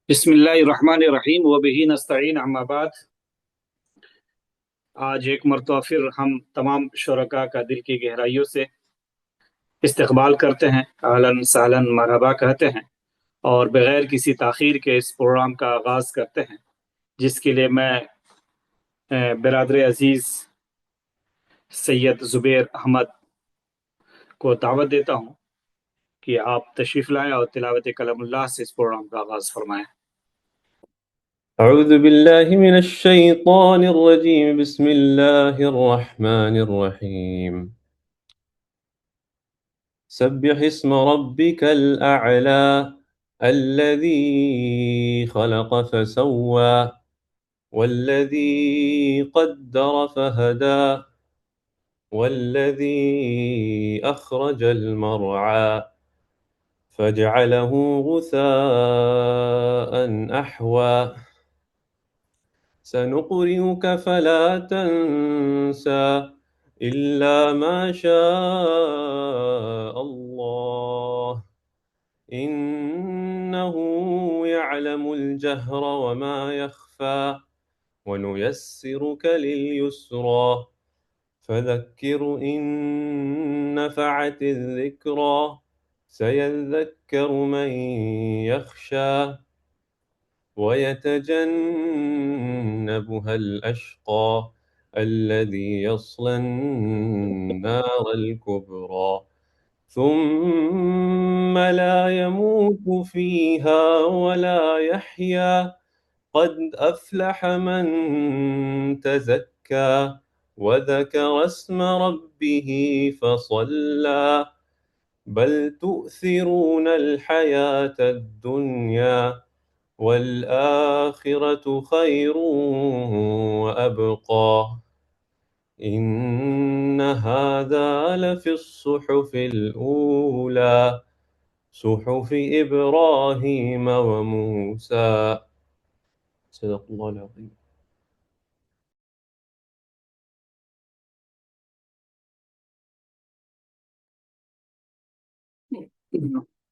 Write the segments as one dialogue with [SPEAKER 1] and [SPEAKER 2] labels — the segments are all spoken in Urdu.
[SPEAKER 1] بسم اللہ الرحمن الرحیم وبہ نستعین اما بعد۔ آج ایک مرتبہ پھر ہم تمام شرکاء کا دل کی گہرائیوں سے استقبال کرتے ہیں، اہلاً سہلاً مرحبا کہتے ہیں، اور بغیر کسی تاخیر کے اس پروگرام کا آغاز کرتے ہیں، جس کے لیے میں برادر عزیز سید زبیر احمد کو دعوت دیتا ہوں کہ آپ تشریف لائیں اور تلاوت کلام اللہ سے اس پروگرام کا آغاز فرمائیں۔
[SPEAKER 2] أعوذ بالله من الشيطان الرجيم بسم الله الرحمن الرحيم سبح اسم ربك الأعلى الذي خلق فسوى والذي قدر فهدى والذي أخرج المرعى فجعله غثاء أحوى سنقرئك فلا تنسى إلا ما شاء الله إنه يعلم الجهر وما يخفى ونيسرك لليسرى فذكر إن نفعت الذكرى سيذكر من يخشى ويتجنبها الأشقى الذي يصلى النار الكبرى ثم لا يموت فيها ولا يحيا قد أفلح من تزكى وذكر اسم ربه فصلى بل تؤثرون الحياة الدنيا والآخرة خير وأبقى إن هذا لفي الصحف الأولى صحف إبراهيم وموسى صدق الله العظيم.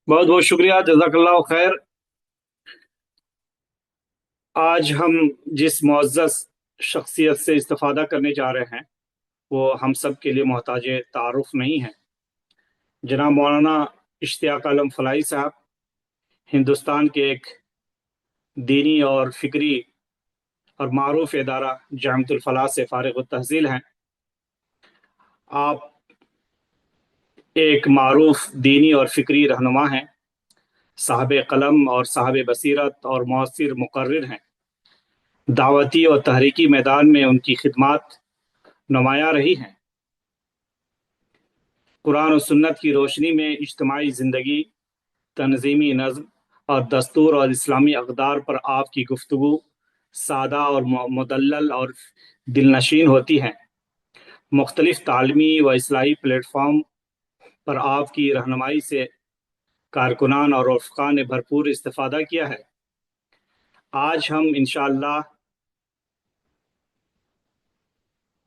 [SPEAKER 1] بہت بہت شکریہ، جزاک اللہ خیر۔ آج ہم جس معزز شخصیت سے استفادہ کرنے جا رہے ہیں وہ ہم سب کے لیے محتاج تعارف نہیں ہے۔ جناب مولانا اشتیاق عالم فلاحی صاحب ہندوستان کے ایک دینی اور فکری اور معروف ادارہ جامعۃ الفلاح سے فارغ التحصیل ہیں۔ آپ ایک معروف دینی اور فکری رہنما ہیں، صاحب قلم اور صاحب بصیرت اور مؤثر مقرر ہیں۔ دعوتی اور تحریکی میدان میں ان کی خدمات نمایاں رہی ہیں۔ قرآن و سنت کی روشنی میں اجتماعی زندگی، تنظیمی نظم اور دستور اور اسلامی اقدار پر آپ کی گفتگو سادہ اور مدلل اور دلنشین ہوتی ہے۔ مختلف تعلیمی و اصلاحی پلیٹ فارم پر آپ کی رہنمائی سے کارکنان اور رفقا نے بھرپور استفادہ کیا ہے۔ آج ہم انشاءاللہ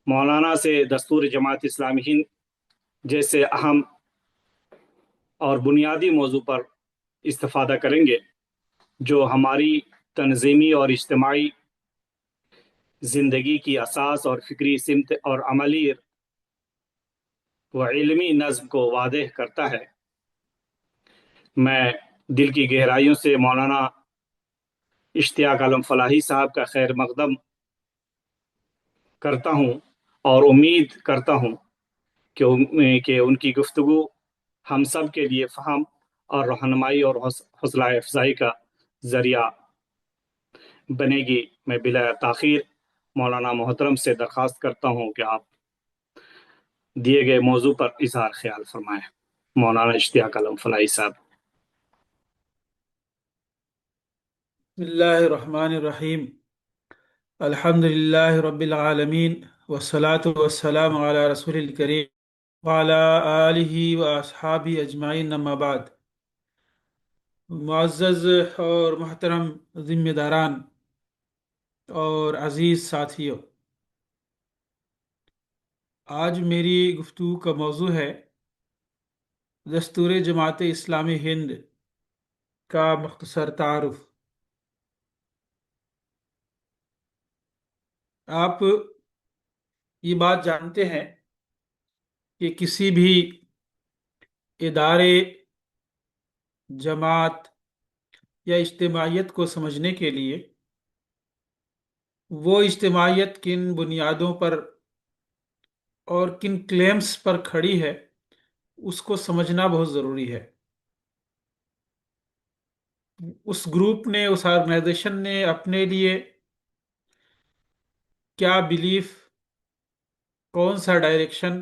[SPEAKER 1] مولانا سے دستور جماعت اسلامی ہند جیسے اہم اور بنیادی موضوع پر استفادہ کریں گے جو ہماری تنظیمی اور اجتماعی زندگی کی اساس اور فکری سمت اور عملی و علمی نظم کو واضح کرتا ہے۔ میں دل کی گہرائیوں سے مولانا اشتیاق عالم فلاحی صاحب کا خیر مقدم کرتا ہوں اور امید کرتا ہوں کہ ان کی گفتگو ہم سب کے لیے فہم اور رہنمائی اور حوصلہ افزائی کا ذریعہ بنے گی۔ میں بلا تاخیر مولانا محترم سے درخواست کرتا ہوں کہ آپ دیے گئے موضوع پر اظہار خیال فرمائیں۔ مولانا اشتیاق عالم فلاحی صاحب۔
[SPEAKER 3] بسم اللہ الرحمن الرحیم الحمد للہ رب العالمین والصلاة والسلام علی رسول الکریم وعلی آلہ واصحابہ اجمعین اما بعد۔ معزز اور محترم ذمہ داران اور عزیز ساتھیوں، آج میری گفتگو کا موضوع ہے دستور جماعت اسلامی ہند کا مختصر تعارف۔ آپ یہ بات جانتے ہیں کہ کسی بھی ادارے، جماعت یا اجتماعیت کو سمجھنے کے لیے وہ اجتماعیت کن بنیادوں پر اور کن کلیمز پر کھڑی ہے اس کو سمجھنا بہت ضروری ہے۔ اس گروپ نے، اس آرگنائزیشن نے اپنے لیے کیا بلیف، کون سا ڈائریکشن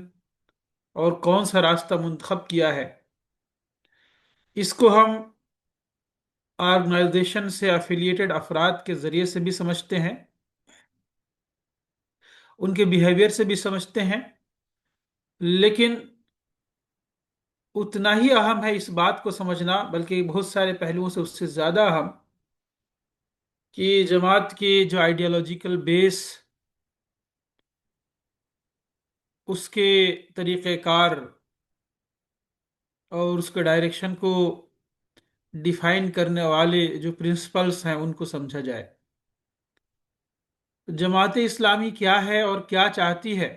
[SPEAKER 3] اور کون سا راستہ منتخب کیا ہے، اس کو ہم آرگنائزیشن سے افیلیٹڈ افراد کے ذریعے سے بھی سمجھتے ہیں، ان کے بیہیویئر سے بھی سمجھتے ہیں، لیکن اتنا ہی اہم ہے اس بات کو سمجھنا، بلکہ بہت سارے پہلوؤں سے اس سے زیادہ اہم، کہ جماعت کی جو آئیڈیالوجیکل بیس، اس کے طریقہ کار اور اس کے ڈائریکشن کو ڈیفائن کرنے والے جو پرنسپلز ہیں ان کو سمجھا جائے۔ جماعت اسلامی کیا ہے اور کیا چاہتی ہے،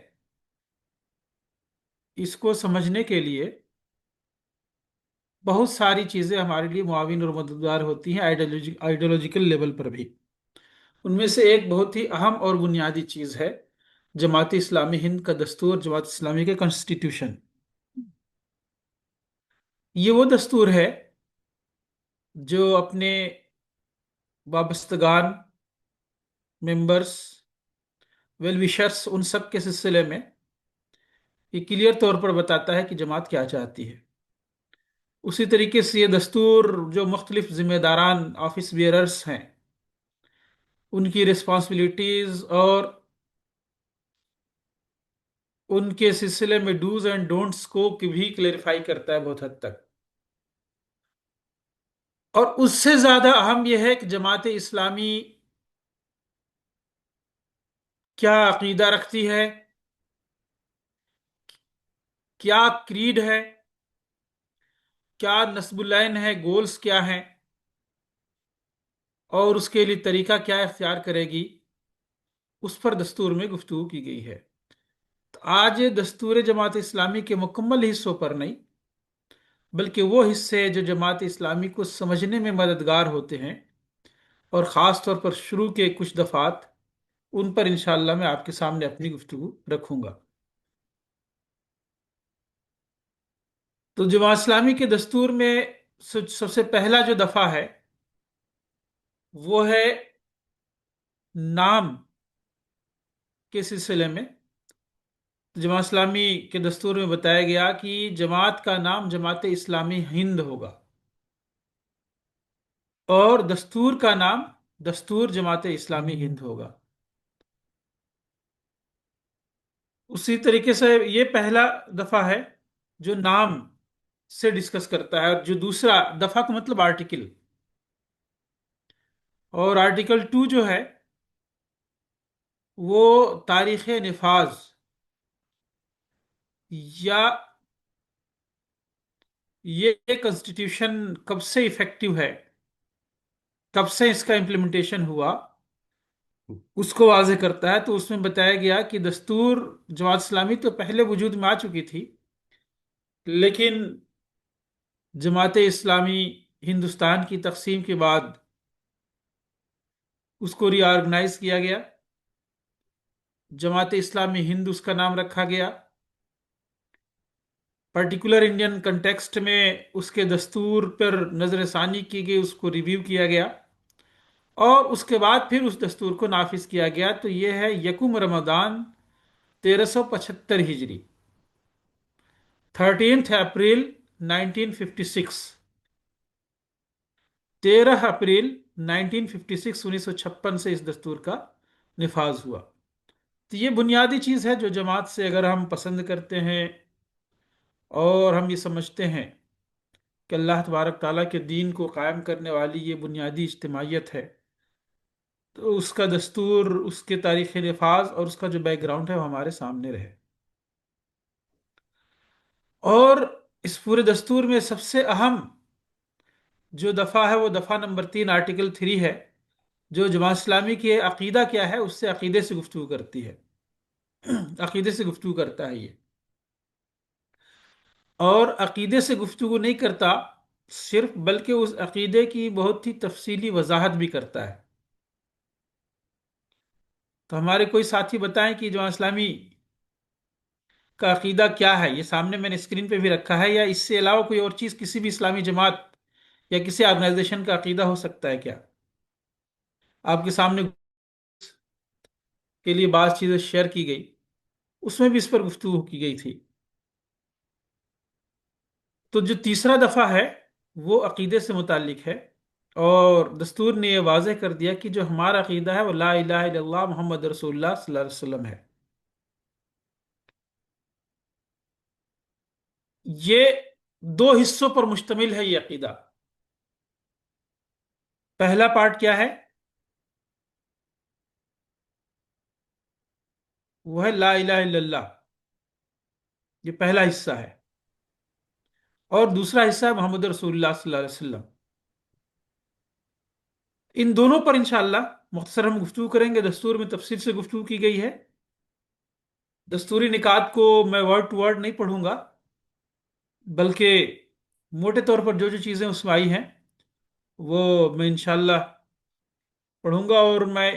[SPEAKER 3] اس کو سمجھنے کے لیے بہت ساری چیزیں ہمارے لیے معاون اور مددگار ہوتی ہیں، آئیڈیالوجیکل لیول پر بھی۔ ان میں سے ایک بہت ہی اہم اور بنیادی چیز ہے جماعت اسلامی ہند کا دستور، جماعت اسلامی کے کانسٹیٹیوشن۔ یہ وہ دستور ہے جو اپنے وابستگان، ممبرس، ویل وشرس، ان سب کے سلسلے میں یہ کلیئر طور پر بتاتا ہے کہ جماعت کیا چاہتی ہے۔ اسی طریقے سے یہ دستور جو مختلف ذمہ داران، آفس بیئررس ہیں، ان کی رسپانسبلٹیز اور ان کے سلسلے میں ڈوز اینڈ ڈونٹس کو بھی کلیریفائی کرتا ہے بہت حد تک۔ اور اس سے زیادہ اہم یہ ہے کہ جماعت اسلامی کیا عقیدہ رکھتی ہے، کیا کریڈ ہے، کیا نصب العین ہے، گولز کیا ہیں، اور اس کے لیے طریقہ کیا اختیار کرے گی، اس پر دستور میں گفتگو کی گئی ہے۔ تو آج دستور جماعت اسلامی کے مکمل حصوں پر نہیں، بلکہ وہ حصے جو جماعت اسلامی کو سمجھنے میں مددگار ہوتے ہیں، اور خاص طور پر شروع کے کچھ دفعات، ان پر انشاءاللہ میں آپ کے سامنے اپنی گفتگو رکھوں گا۔ تو جماعت اسلامی کے دستور میں سب سے پہلا جو دفعہ ہے وہ ہے نام کے سلسلے میں۔ جماعت اسلامی کے دستور میں بتایا گیا کہ جماعت کا نام جماعت اسلامی ہند ہوگا، اور دستور کا نام دستور جماعت اسلامی ہند ہوگا۔ اسی طریقے سے یہ پہلا دفعہ ہے جو نام سے ڈسکس کرتا ہے، اور جو دوسرا دفعہ کا مطلب آرٹیکل، اور آرٹیکل 2 جو ہے وہ تاریخ نفاذ، یا یہ کنسٹیٹیوشن کب سے ایفیکٹو ہے، کب سے اس کا امپلیمنٹیشن ہوا، اس کو واضح کرتا ہے۔ تو اس میں بتایا گیا کہ دستور جماعت اسلامی تو پہلے وجود میں آ چکی تھی، لیکن جماعت اسلامی ہندوستان کی تقسیم کے بعد اس کو ری آرگنائز کیا گیا، جماعت اسلامی ہند اس کا نام رکھا گیا۔ پرٹیکولر انڈین کنٹیکسٹ میں اس کے دستور پر نظر ثانی کی گئی، اس کو ریویو کیا گیا، اور اس کے بعد پھر اس دستور کو نافذ کیا گیا۔ تو یہ ہے یکم رمضان 1375 ہجری، 13 اپریل 1956، 13 اپریل 1956، 1956 سے اس دستور کا نفاذ ہوا۔ تو یہ بنیادی چیز ہے جو جماعت سے اگر ہم پسند کرتے ہیں اور ہم یہ سمجھتے ہیں کہ اللہ تبارک تعالیٰ کے دین کو قائم کرنے والی یہ بنیادی اجتماعیت ہے، تو اس کا دستور، اس کے تاریخ نفاذ اور اس کا جو بیک گراؤنڈ ہے وہ ہمارے سامنے رہے۔ اور اس پورے دستور میں سب سے اہم جو دفعہ ہے وہ دفعہ نمبر 3، آرٹیکل 3 ہے، جو جماعت اسلامی کے عقیدہ کیا ہے اس سے عقیدے سے گفتگو کرتی ہے، عقیدے سے گفتگو کرتا ہے یہ، اور عقیدے سے گفتگو نہیں کرتا صرف، بلکہ اس عقیدے کی بہت ہی تفصیلی وضاحت بھی کرتا ہے۔ تو ہمارے کوئی ساتھی بتائیں کہ جماعت اسلامی کا عقیدہ کیا ہے؟ یہ سامنے میں نے اسکرین پہ بھی رکھا ہے، یا اس سے علاوہ کوئی اور چیز کسی بھی اسلامی جماعت یا کسی آرگنائزیشن کا عقیدہ ہو سکتا ہے کیا؟ آپ کے سامنے کے لیے بعض چیزیں شیئر کی گئی، اس میں بھی اس پر گفتگو کی گئی تھی۔ تو جو تیسرا دفعہ ہے وہ عقیدے سے متعلق ہے، اور دستور نے یہ واضح کر دیا کہ جو ہمارا عقیدہ ہے وہ لا الہ الا اللہ محمد رسول اللہ صلی اللہ علیہ وسلم ہے۔ یہ دو حصوں پر مشتمل ہے یہ عقیدہ۔ پہلا پارٹ کیا ہے؟ وہ ہے لا الہ الا اللہ، یہ پہلا حصہ ہے، اور دوسرا حصہ ہے محمد رسول اللہ صلی اللہ علیہ وسلم۔ ان دونوں پر انشاءاللہ مختصر ہم گفتگو کریں گے، دستور میں تفصیل سے گفتگو کی گئی ہے۔ دستوری نکات کو میں ورڈ ٹو ورڈ نہیں پڑھوں گا، بلکہ موٹے طور پر جو جو چیزیں اس میں آئی ہیں وہ میں انشاءاللہ پڑھوں گا، اور میں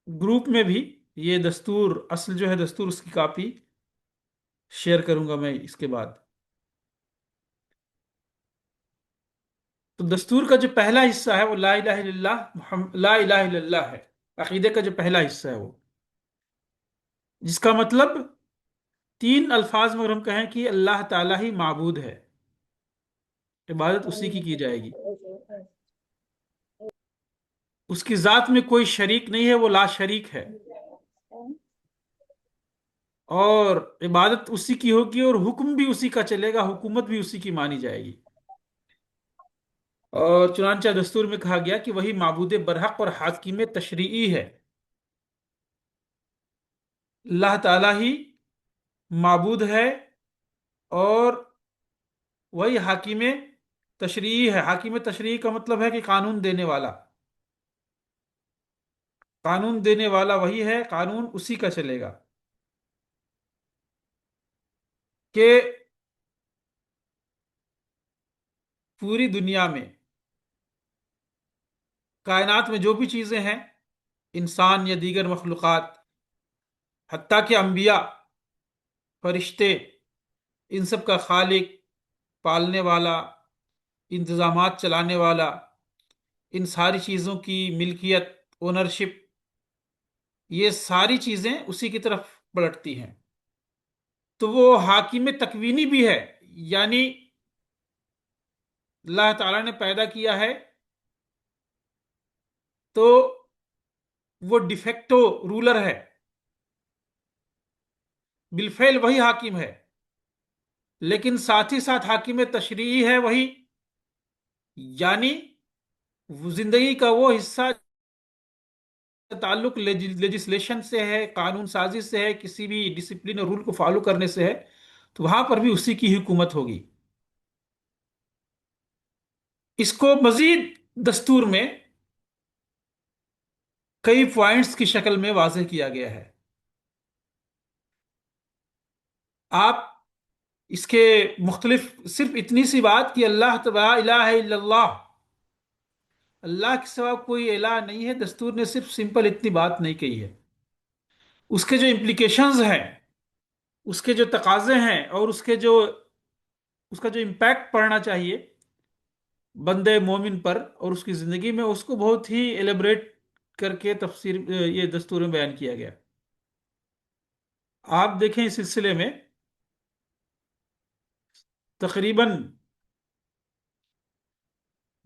[SPEAKER 3] گروپ میں بھی یہ دستور، اصل جو ہے دستور، اس کی کاپی شیئر کروں گا میں اس کے بعد۔ تو دستور کا جو پہلا حصہ ہے وہ لا الہ الا اللہ لا الہ الا اللہ ہے، عقیدے کا جو پہلا حصہ ہے وہ، جس کا مطلب تین الفاظ میں اگر ہم کہیں کہ اللہ تعالی ہی معبود ہے، عبادت اسی کی جائے گی، اس کی ذات میں کوئی شریک نہیں ہے، وہ لا شریک ہے، اور عبادت اسی کی ہوگی، اور حکم بھی اسی کا چلے گا، حکومت بھی اسی کی مانی جائے گی۔ اور چنانچہ دستور میں کہا گیا کہ وہی معبود برحق اور حاکم تشریعی ہے، اللہ تعالی ہی معبود ہے، اور وہی حاکم تشریعی ہے۔ حاکم تشریعی کا مطلب ہے کہ قانون دینے والا، قانون دینے والا وہی ہے، قانون اسی کا چلے گا، کہ پوری دنیا میں، کائنات میں جو بھی چیزیں ہیں، انسان یا دیگر مخلوقات، حتیٰ کہ انبیاء، فرشتے، ان سب کا خالق، پالنے والا، انتظامات چلانے والا، ان ساری چیزوں کی ملکیت، اونرشپ، یہ ساری چیزیں اسی کی طرف پلٹتی ہیں۔ تو وہ حاکم تکوینی بھی ہے، یعنی اللہ تعالیٰ نے پیدا کیا ہے تو وہ ڈیفیکٹو رولر ہے، بالفعل وہی حاکم ہے، لیکن ساتھ ہی ساتھ حاکم تشریعی ہے وہی، یعنی زندگی کا وہ حصہ تعلق لیجسلیشن سے ہے، قانون سازی سے ہے، کسی بھی ڈسپلن اور رول کو فالو کرنے سے ہے، تو وہاں پر بھی اسی کی حکومت ہوگی۔ اس کو مزید دستور میں کئی پوائنٹس کی شکل میں واضح کیا گیا ہے۔ آپ اس کے مختلف، صرف اتنی سی بات کہ اللہ تبارک الہ الا اللہ، اللہ کے سوا کوئی الہ نہیں ہے، دستور نے صرف سمپل اتنی بات نہیں کہی ہے، اس کے جو امپلیکیشنز ہیں، اس کے جو تقاضے ہیں، اور اس کا جو امپیکٹ پڑنا چاہیے بندے مومن پر اور اس کی زندگی میں، اس کو بہت ہی ایلیبریٹ کر کے تفسیر یہ دستور میں بیان کیا گیا۔ آپ دیکھیں اس سلسلے میں تقریباً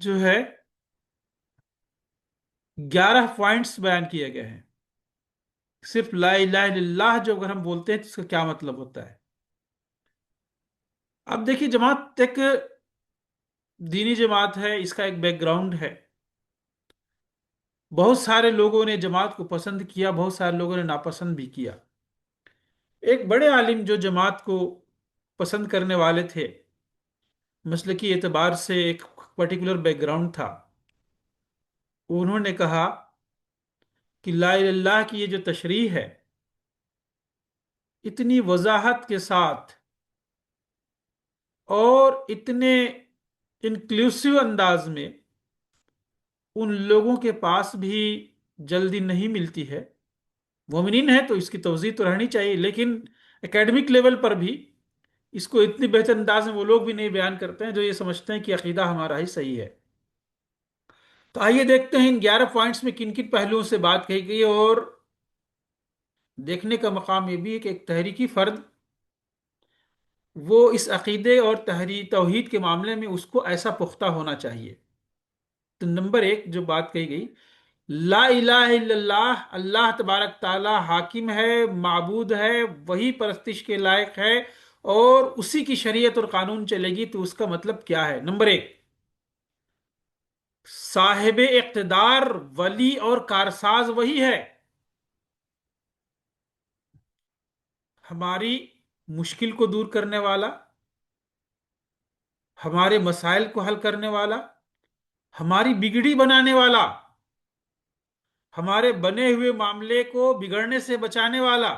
[SPEAKER 3] جو ہے 11 پوائنٹس بیان کیے گئے ہیں، صرف لا الہ الا اللہ جو اگر ہم بولتے ہیں تو اس کا کیا مطلب ہوتا ہے۔ اب دیکھیے، جماعت ایک دینی جماعت ہے، اس کا ایک بیک گراؤنڈ ہے، بہت سارے لوگوں نے جماعت کو پسند کیا، بہت سارے لوگوں نے ناپسند بھی کیا۔ ایک بڑے عالم جو جماعت کو پسند کرنے والے تھے، مسلکی اعتبار سے ایک پرٹیکولر بیک گراؤنڈ تھا، انہوں نے کہا کہ لا الہ الا اللہ کی یہ جو تشریح ہے اتنی وضاحت کے ساتھ اور اتنے انکلوسیو انداز میں ان لوگوں کے پاس بھی جلدی نہیں ملتی ہے. مومنین ہے تو اس کی توضیح تو رہنی چاہیے، لیکن اکیڈمک لیول پر بھی اس کو اتنی بہتر انداز میں وہ لوگ بھی نہیں بیان کرتے ہیں جو یہ سمجھتے ہیں کہ عقیدہ ہمارا ہی صحیح ہے. تو آئیے دیکھتے ہیں ان 11 پوائنٹس میں کن کن پہلوؤں سے بات کہی گئی ہے، اور دیکھنے کا مقام یہ بھی ہے کہ ایک تحریکی فرد وہ اس عقیدے اور توحید کے معاملے میں اس کو ایسا پختہ ہونا چاہیے. تو نمبر ایک جو بات کہی گئی، لا الہ الا اللہ، اللہ تبارک تعالی حاکم ہے، معبود ہے، وہی پرستش کے لائق ہے، اور اسی کی شریعت اور قانون چلے گی. تو اس کا مطلب کیا ہے؟ نمبر ایک، صاحب اقتدار، ولی اور کارساز وہی ہے. ہماری مشکل کو دور کرنے والا، ہمارے مسائل کو حل کرنے والا، ہماری بگڑی بنانے والا، ہمارے بنے ہوئے معاملے کو بگڑنے سے بچانے والا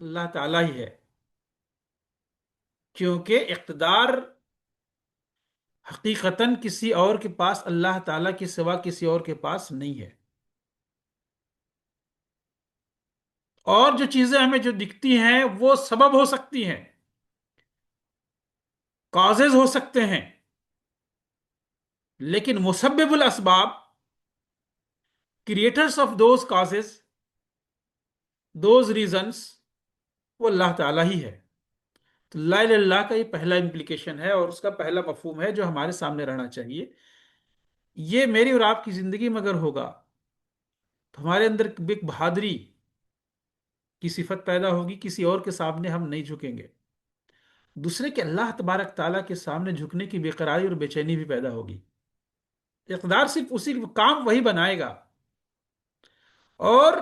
[SPEAKER 3] اللہ تعالی ہی ہے. کیونکہ اقتدار حقیقتاً کسی اور کے پاس، اللہ تعالی کے سوا کسی اور کے پاس نہیں ہے. اور جو چیزیں ہمیں جو دکھتی ہیں وہ سبب ہو سکتی ہیں، کازز ہو سکتے ہیں، لیکن مسبب الاسباب، creators of those causes, those reasons, وہ اللہ تعالی ہی ہے. تو لا الہ الا اللہ کا یہ پہلا امپلیکیشن ہے اور اس کا پہلا مفہوم ہے جو ہمارے سامنے رہنا چاہیے. یہ میری اور آپ کی زندگی میں اگر ہوگا تو ہمارے اندر ایک بہادری کی صفت پیدا ہوگی، کسی اور کے سامنے ہم نہیں جھکیں گے. دوسرے کہ اللہ تبارک تعالیٰ کے سامنے جھکنے کی بے قراری اور بے چینی بھی پیدا ہوگی. اقتدار صرف اسی کام وہی بنائے گا، اور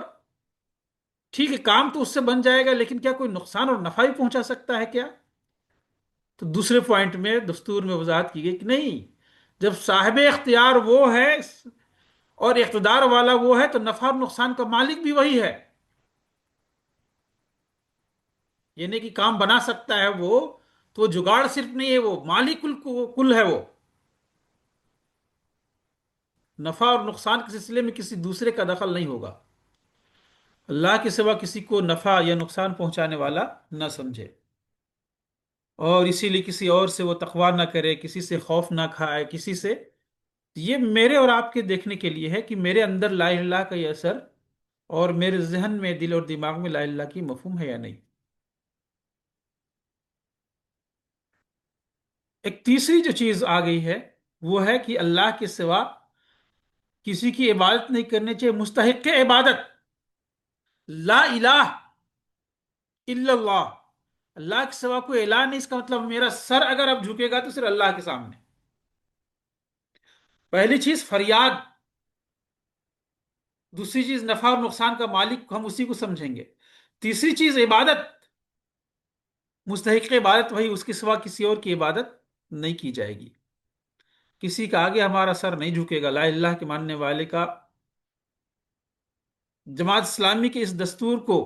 [SPEAKER 3] ٹھیک ہے کام تو اس سے بن جائے گا، لیکن کیا کوئی نقصان اور نفع بھی پہنچا سکتا ہے کیا؟ تو دوسرے پوائنٹ میں دستور میں وضاحت کی گئی کہ نہیں، جب صاحب اختیار وہ ہے اور اقتدار والا وہ ہے تو نفع اور نقصان کا مالک بھی وہی ہے. یعنی کہ کام بنا سکتا ہے وہ، تو وہ جگاڑ صرف نہیں ہے، وہ مالک کل ہے. وہ نفع اور نقصان کے سلسلے میں کسی دوسرے کا دخل نہیں ہوگا. اللہ کے سوا کسی کو نفع یا نقصان پہنچانے والا نہ سمجھے، اور اسی لیے کسی اور سے وہ تقوی نہ کرے، کسی سے خوف نہ کھائے، کسی سے. یہ میرے اور آپ کے دیکھنے کے لیے ہے کہ میرے اندر لا الہ الا اللہ کا یہ اثر، اور میرے ذہن میں، دل اور دماغ میں لا الہ الا اللہ کی مفہوم ہے یا نہیں. ایک تیسری جو چیز آ گئی ہے وہ ہے کہ اللہ کے سوا کسی کی عبادت نہیں کرنی چاہیے. مستحق عبادت لا الہ الا اللہ، اللہ کے سوا کوئی الہ نہیں. اس کا مطلب میرا سر اگر اب جھکے گا تو صرف اللہ کے سامنے. پہلی چیز فریاد، دوسری چیز نفع اور نقصان کا مالک ہم اسی کو سمجھیں گے، تیسری چیز عبادت، مستحق عبادت وہی، اس کے سوا کسی اور کی عبادت نہیں کی جائے گی. کسی کا آگے ہمارا سر نہیں جھکے گا. لا الہ کے ماننے والے کا، جماعت اسلامی کے اس دستور کو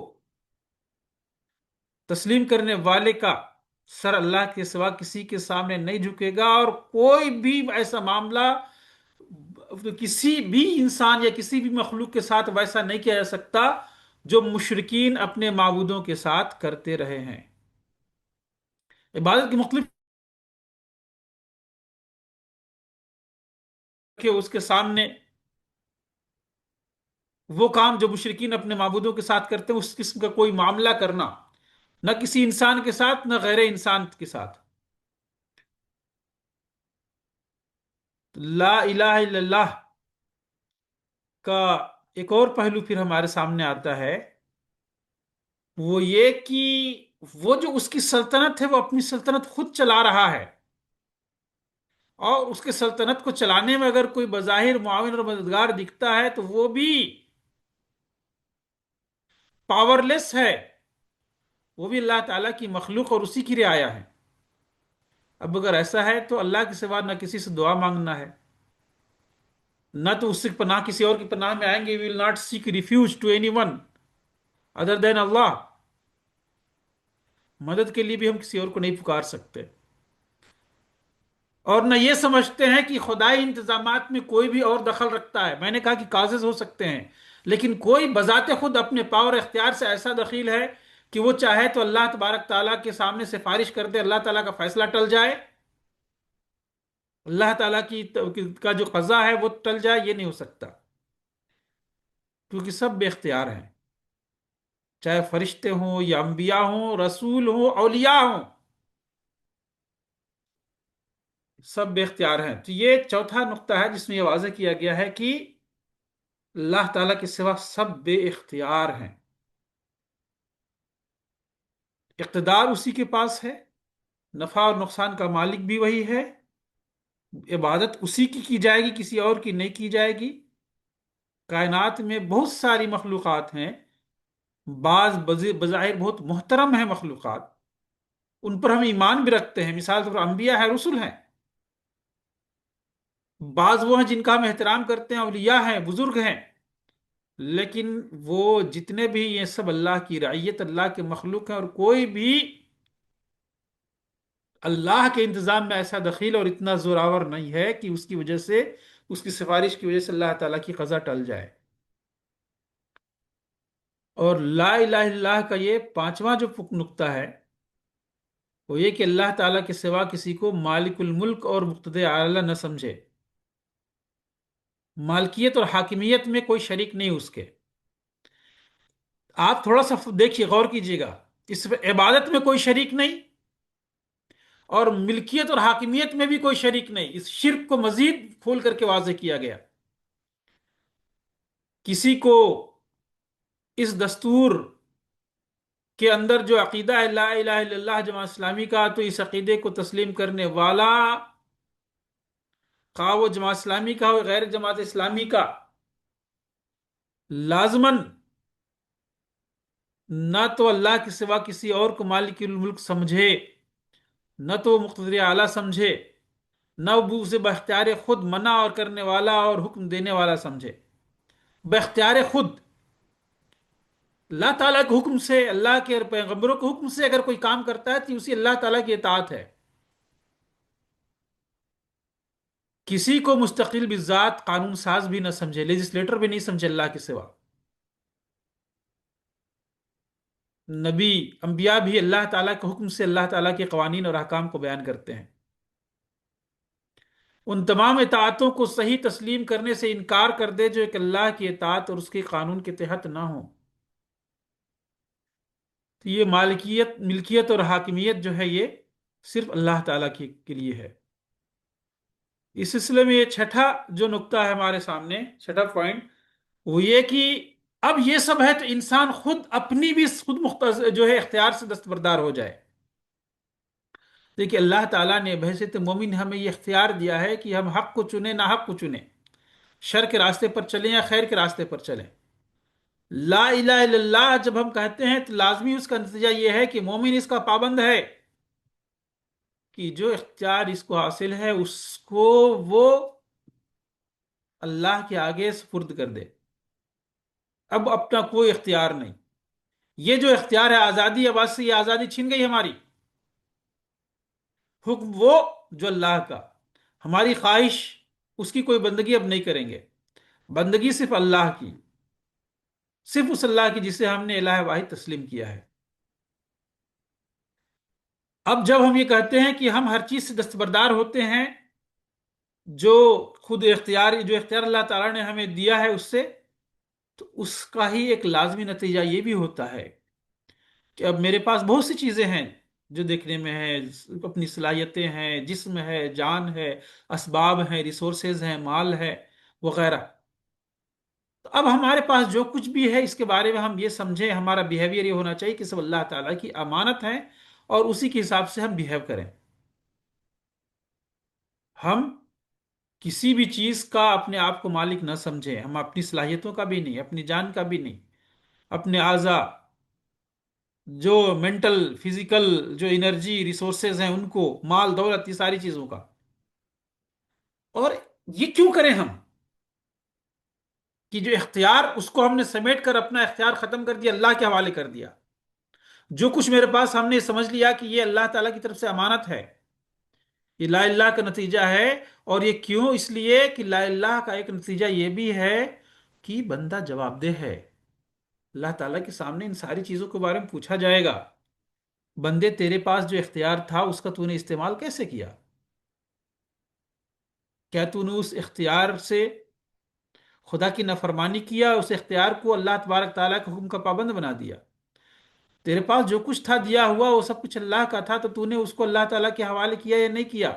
[SPEAKER 3] تسلیم کرنے والے کا سر اللہ کے سوا کسی کے سامنے نہیں جھکے گا. اور کوئی بھی ایسا معاملہ کسی بھی انسان یا کسی بھی مخلوق کے ساتھ ویسا نہیں کیا جا سکتا جو مشرکین اپنے معبودوں کے ساتھ کرتے رہے ہیں. عبادت کی مختلف کہ اس کے سامنے وہ کام جو مشرکین اپنے معبودوں کے ساتھ کرتے ہیں اس قسم کا کوئی معاملہ کرنا، نہ کسی انسان کے ساتھ نہ غیر انسان کے ساتھ. لا الہ الا اللہ کا ایک اور پہلو پھر ہمارے سامنے آتا ہے، وہ یہ کہ وہ جو اس کی سلطنت ہے وہ اپنی سلطنت خود چلا رہا ہے، اور اس کے سلطنت کو چلانے میں اگر کوئی بظاہر معاون اور مددگار دکھتا ہے تو وہ بھی پاورلیس ہے، وہ بھی اللہ تعالیٰ کی مخلوق اور اسی کی رعایا ہے. اب اگر ایسا ہے تو اللہ کے سوا نہ کسی سے دعا مانگنا ہے، نہ تو اس سے پناہ کسی اور کی پناہ میں آئیں گے. We will not seek refuge to anyone other than Allah. مدد کے لیے بھی ہم کسی اور کو نہیں پکار سکتے. اور نہ یہ سمجھتے ہیں کہ خدائی انتظامات میں کوئی بھی اور دخل رکھتا ہے. میں نے کہا کہ کازز ہو سکتے ہیں، لیکن کوئی بذات خود اپنے پاور اختیار سے ایسا دخیل ہے کہ وہ چاہے تو اللہ تبارک تعالیٰ کے سامنے سفارش کر دے، اللہ تعالیٰ کا فیصلہ ٹل جائے، اللہ تعالیٰ کا جو قضا ہے وہ ٹل جائے. یہ نہیں ہو سکتا، کیونکہ سب بے اختیار ہیں، چاہے فرشتے ہوں یا انبیاء ہوں، رسول ہوں، اولیاء ہوں، سب بے اختیار ہیں. تو یہ چوتھا نقطہ ہے جس میں یہ واضح کیا گیا ہے کہ اللہ تعالیٰ کے سوا سب بے اختیار ہیں. اقتدار اسی کے پاس ہے، نفع اور نقصان کا مالک بھی وہی ہے، عبادت اسی کی جائے گی، کسی اور کی نہیں کی جائے گی. کائنات میں بہت ساری مخلوقات ہیں، بعض بظاہر بہت محترم ہیں مخلوقات، ان پر ہم ایمان بھی رکھتے ہیں، مثال طور پر انبیاء ہیں، رسل ہیں. بعض وہ ہیں جن کا ہم احترام کرتے ہیں، اولیاء ہیں، بزرگ ہیں، لیکن وہ جتنے بھی یہ سب اللہ کی رعیت، اللہ کے مخلوق ہیں، اور کوئی بھی اللہ کے انتظام میں ایسا دخیل اور اتنا زوراور نہیں ہے کہ اس کی وجہ سے، اس کی سفارش کی وجہ سے اللہ تعالیٰ کی قضا ٹل جائے. اور لا الہ الا اللہ کا یہ پانچواں جو نقطہ ہے وہ یہ کہ اللہ تعالیٰ کے سوا کسی کو مالک الملک اور مقتدر اعلی نہ سمجھے. مالکیت اور حاکمیت میں کوئی شریک نہیں اس کے. آپ تھوڑا سا دیکھیے، غور کیجیے گا، اس عبادت میں کوئی شریک نہیں اور ملکیت اور حاکمیت میں بھی کوئی شریک نہیں. اس شرک کو مزید کھول کر کے واضح کیا گیا. کسی کو اس دستور کے اندر جو عقیدہ ہے لا الہ الا اللہ جماعت اسلامی کا، تو اس عقیدے کو تسلیم کرنے والا، خواہ وہ جماعت اسلامی کا ہو غیر جماعت اسلامی کا، لازماً نہ تو اللہ کے سوا کسی اور کو مالک الملک سمجھے، نہ تو وہ مقتدر اعلیٰ سمجھے، نہ وہ اسے باختیار خود منع اور کرنے والا اور حکم دینے والا سمجھے. باختیار خود اللہ تعالیٰ کے حکم سے، اللہ کے پیغمبروں کے حکم سے اگر کوئی کام کرتا ہے تو اسی اللہ تعالیٰ کی اطاعت ہے. کسی کو مستقل بذات قانون ساز بھی نہ سمجھے، لیجسلیٹر بھی نہیں سمجھے اللہ کے سوا. نبی، انبیاء بھی اللہ تعالیٰ کے حکم سے اللہ تعالیٰ کے قوانین اور احکام کو بیان کرتے ہیں. ان تمام اطاعتوں کو صحیح تسلیم کرنے سے انکار کر دے جو ایک اللہ کی اطاعت اور اس کے قانون کے تحت نہ ہو. تو یہ ملکیت اور حاکمیت جو ہے یہ صرف اللہ تعالیٰ کے لیے ہے. اس سلسلے میں یہ چھٹا جو نقطہ ہے ہمارے سامنے، چھٹا پوائنٹ، وہ یہ کہ اب یہ سب ہے تو انسان خود اپنی بھی خود مختص جو ہے اختیار سے دستبردار ہو جائے. دیکھیے اللہ تعالیٰ نے بحیثیت مومن ہمیں یہ اختیار دیا ہے کہ ہم حق کو چنیں، نہ حق کو چنیں، شر کے راستے پر چلیں یا خیر کے راستے پر چلیں. لا الہ الا اللہ جب ہم کہتے ہیں تو لازمی اس کا نتیجہ یہ ہے کہ مومن اس کا پابند ہے کہ جو اختیار اس کو حاصل ہے اس کو وہ اللہ کے آگے سپرد کر دے. اب اپنا کوئی اختیار نہیں. یہ جو اختیار ہے آزادی، اب سے یہ آزادی چھن گئی ہماری. حکم وہ جو اللہ کا، ہماری خواہش اس کی کوئی بندگی اب نہیں کریں گے. بندگی صرف اللہ کی، صرف اس اللہ کی جسے ہم نے الہ واحد تسلیم کیا ہے. اب جب ہم یہ کہتے ہیں کہ ہم ہر چیز سے دستبردار ہوتے ہیں، جو خود اختیار، جو اختیار اللہ تعالیٰ نے ہمیں دیا ہے اس سے، تو اس کا ہی ایک لازمی نتیجہ یہ بھی ہوتا ہے کہ اب میرے پاس بہت سی چیزیں ہیں جو دیکھنے میں ہیں، اپنی صلاحیتیں ہیں، جسم ہے، جان ہے، اسباب ہیں، ریسورسز ہیں، مال ہے وغیرہ. تو اب ہمارے پاس جو کچھ بھی ہے اس کے بارے میں ہم یہ سمجھیں، ہمارا بیہیویئر یہ ہونا چاہیے کہ سب اللہ تعالیٰ کی امانت ہے اور اسی کے حساب سے ہم بیہیو کریں. ہم کسی بھی چیز کا اپنے آپ کو مالک نہ سمجھیں، ہم اپنی صلاحیتوں کا بھی نہیں، اپنی جان کا بھی نہیں، اپنے اعضاء جو مینٹل فزیکل جو انرجی ریسورسز ہیں ان کو، مال دولت، یہ ساری چیزوں کا. اور یہ کیوں کریں ہم؟ کہ جو اختیار اس کو ہم نے سمیٹ کر اپنا اختیار ختم کر دیا، اللہ کے حوالے کر دیا. جو کچھ میرے پاس ہم نے سمجھ لیا کہ یہ اللہ تعالیٰ کی طرف سے امانت ہے، یہ لا الہ کا نتیجہ ہے. اور یہ کیوں؟ اس لیے کہ لا الہ کا ایک نتیجہ یہ بھی ہے کہ بندہ جواب دہ ہے. اللہ تعالیٰ کے سامنے ان ساری چیزوں کے بارے میں پوچھا جائے گا. بندے تیرے پاس جو اختیار تھا اس کا تو نے استعمال کیسے کیا؟ کیا تو نے اس اختیار سے خدا کی نافرمانی کیا، اس اختیار کو اللہ تبارک تعالیٰ کے حکم کا پابند بنا دیا؟ تیرے پاس جو کچھ تھا دیا ہوا وہ سب کچھ اللہ کا تھا، تو نے اس کو اللہ تعالیٰ کے حوالے کیا یا نہیں کیا؟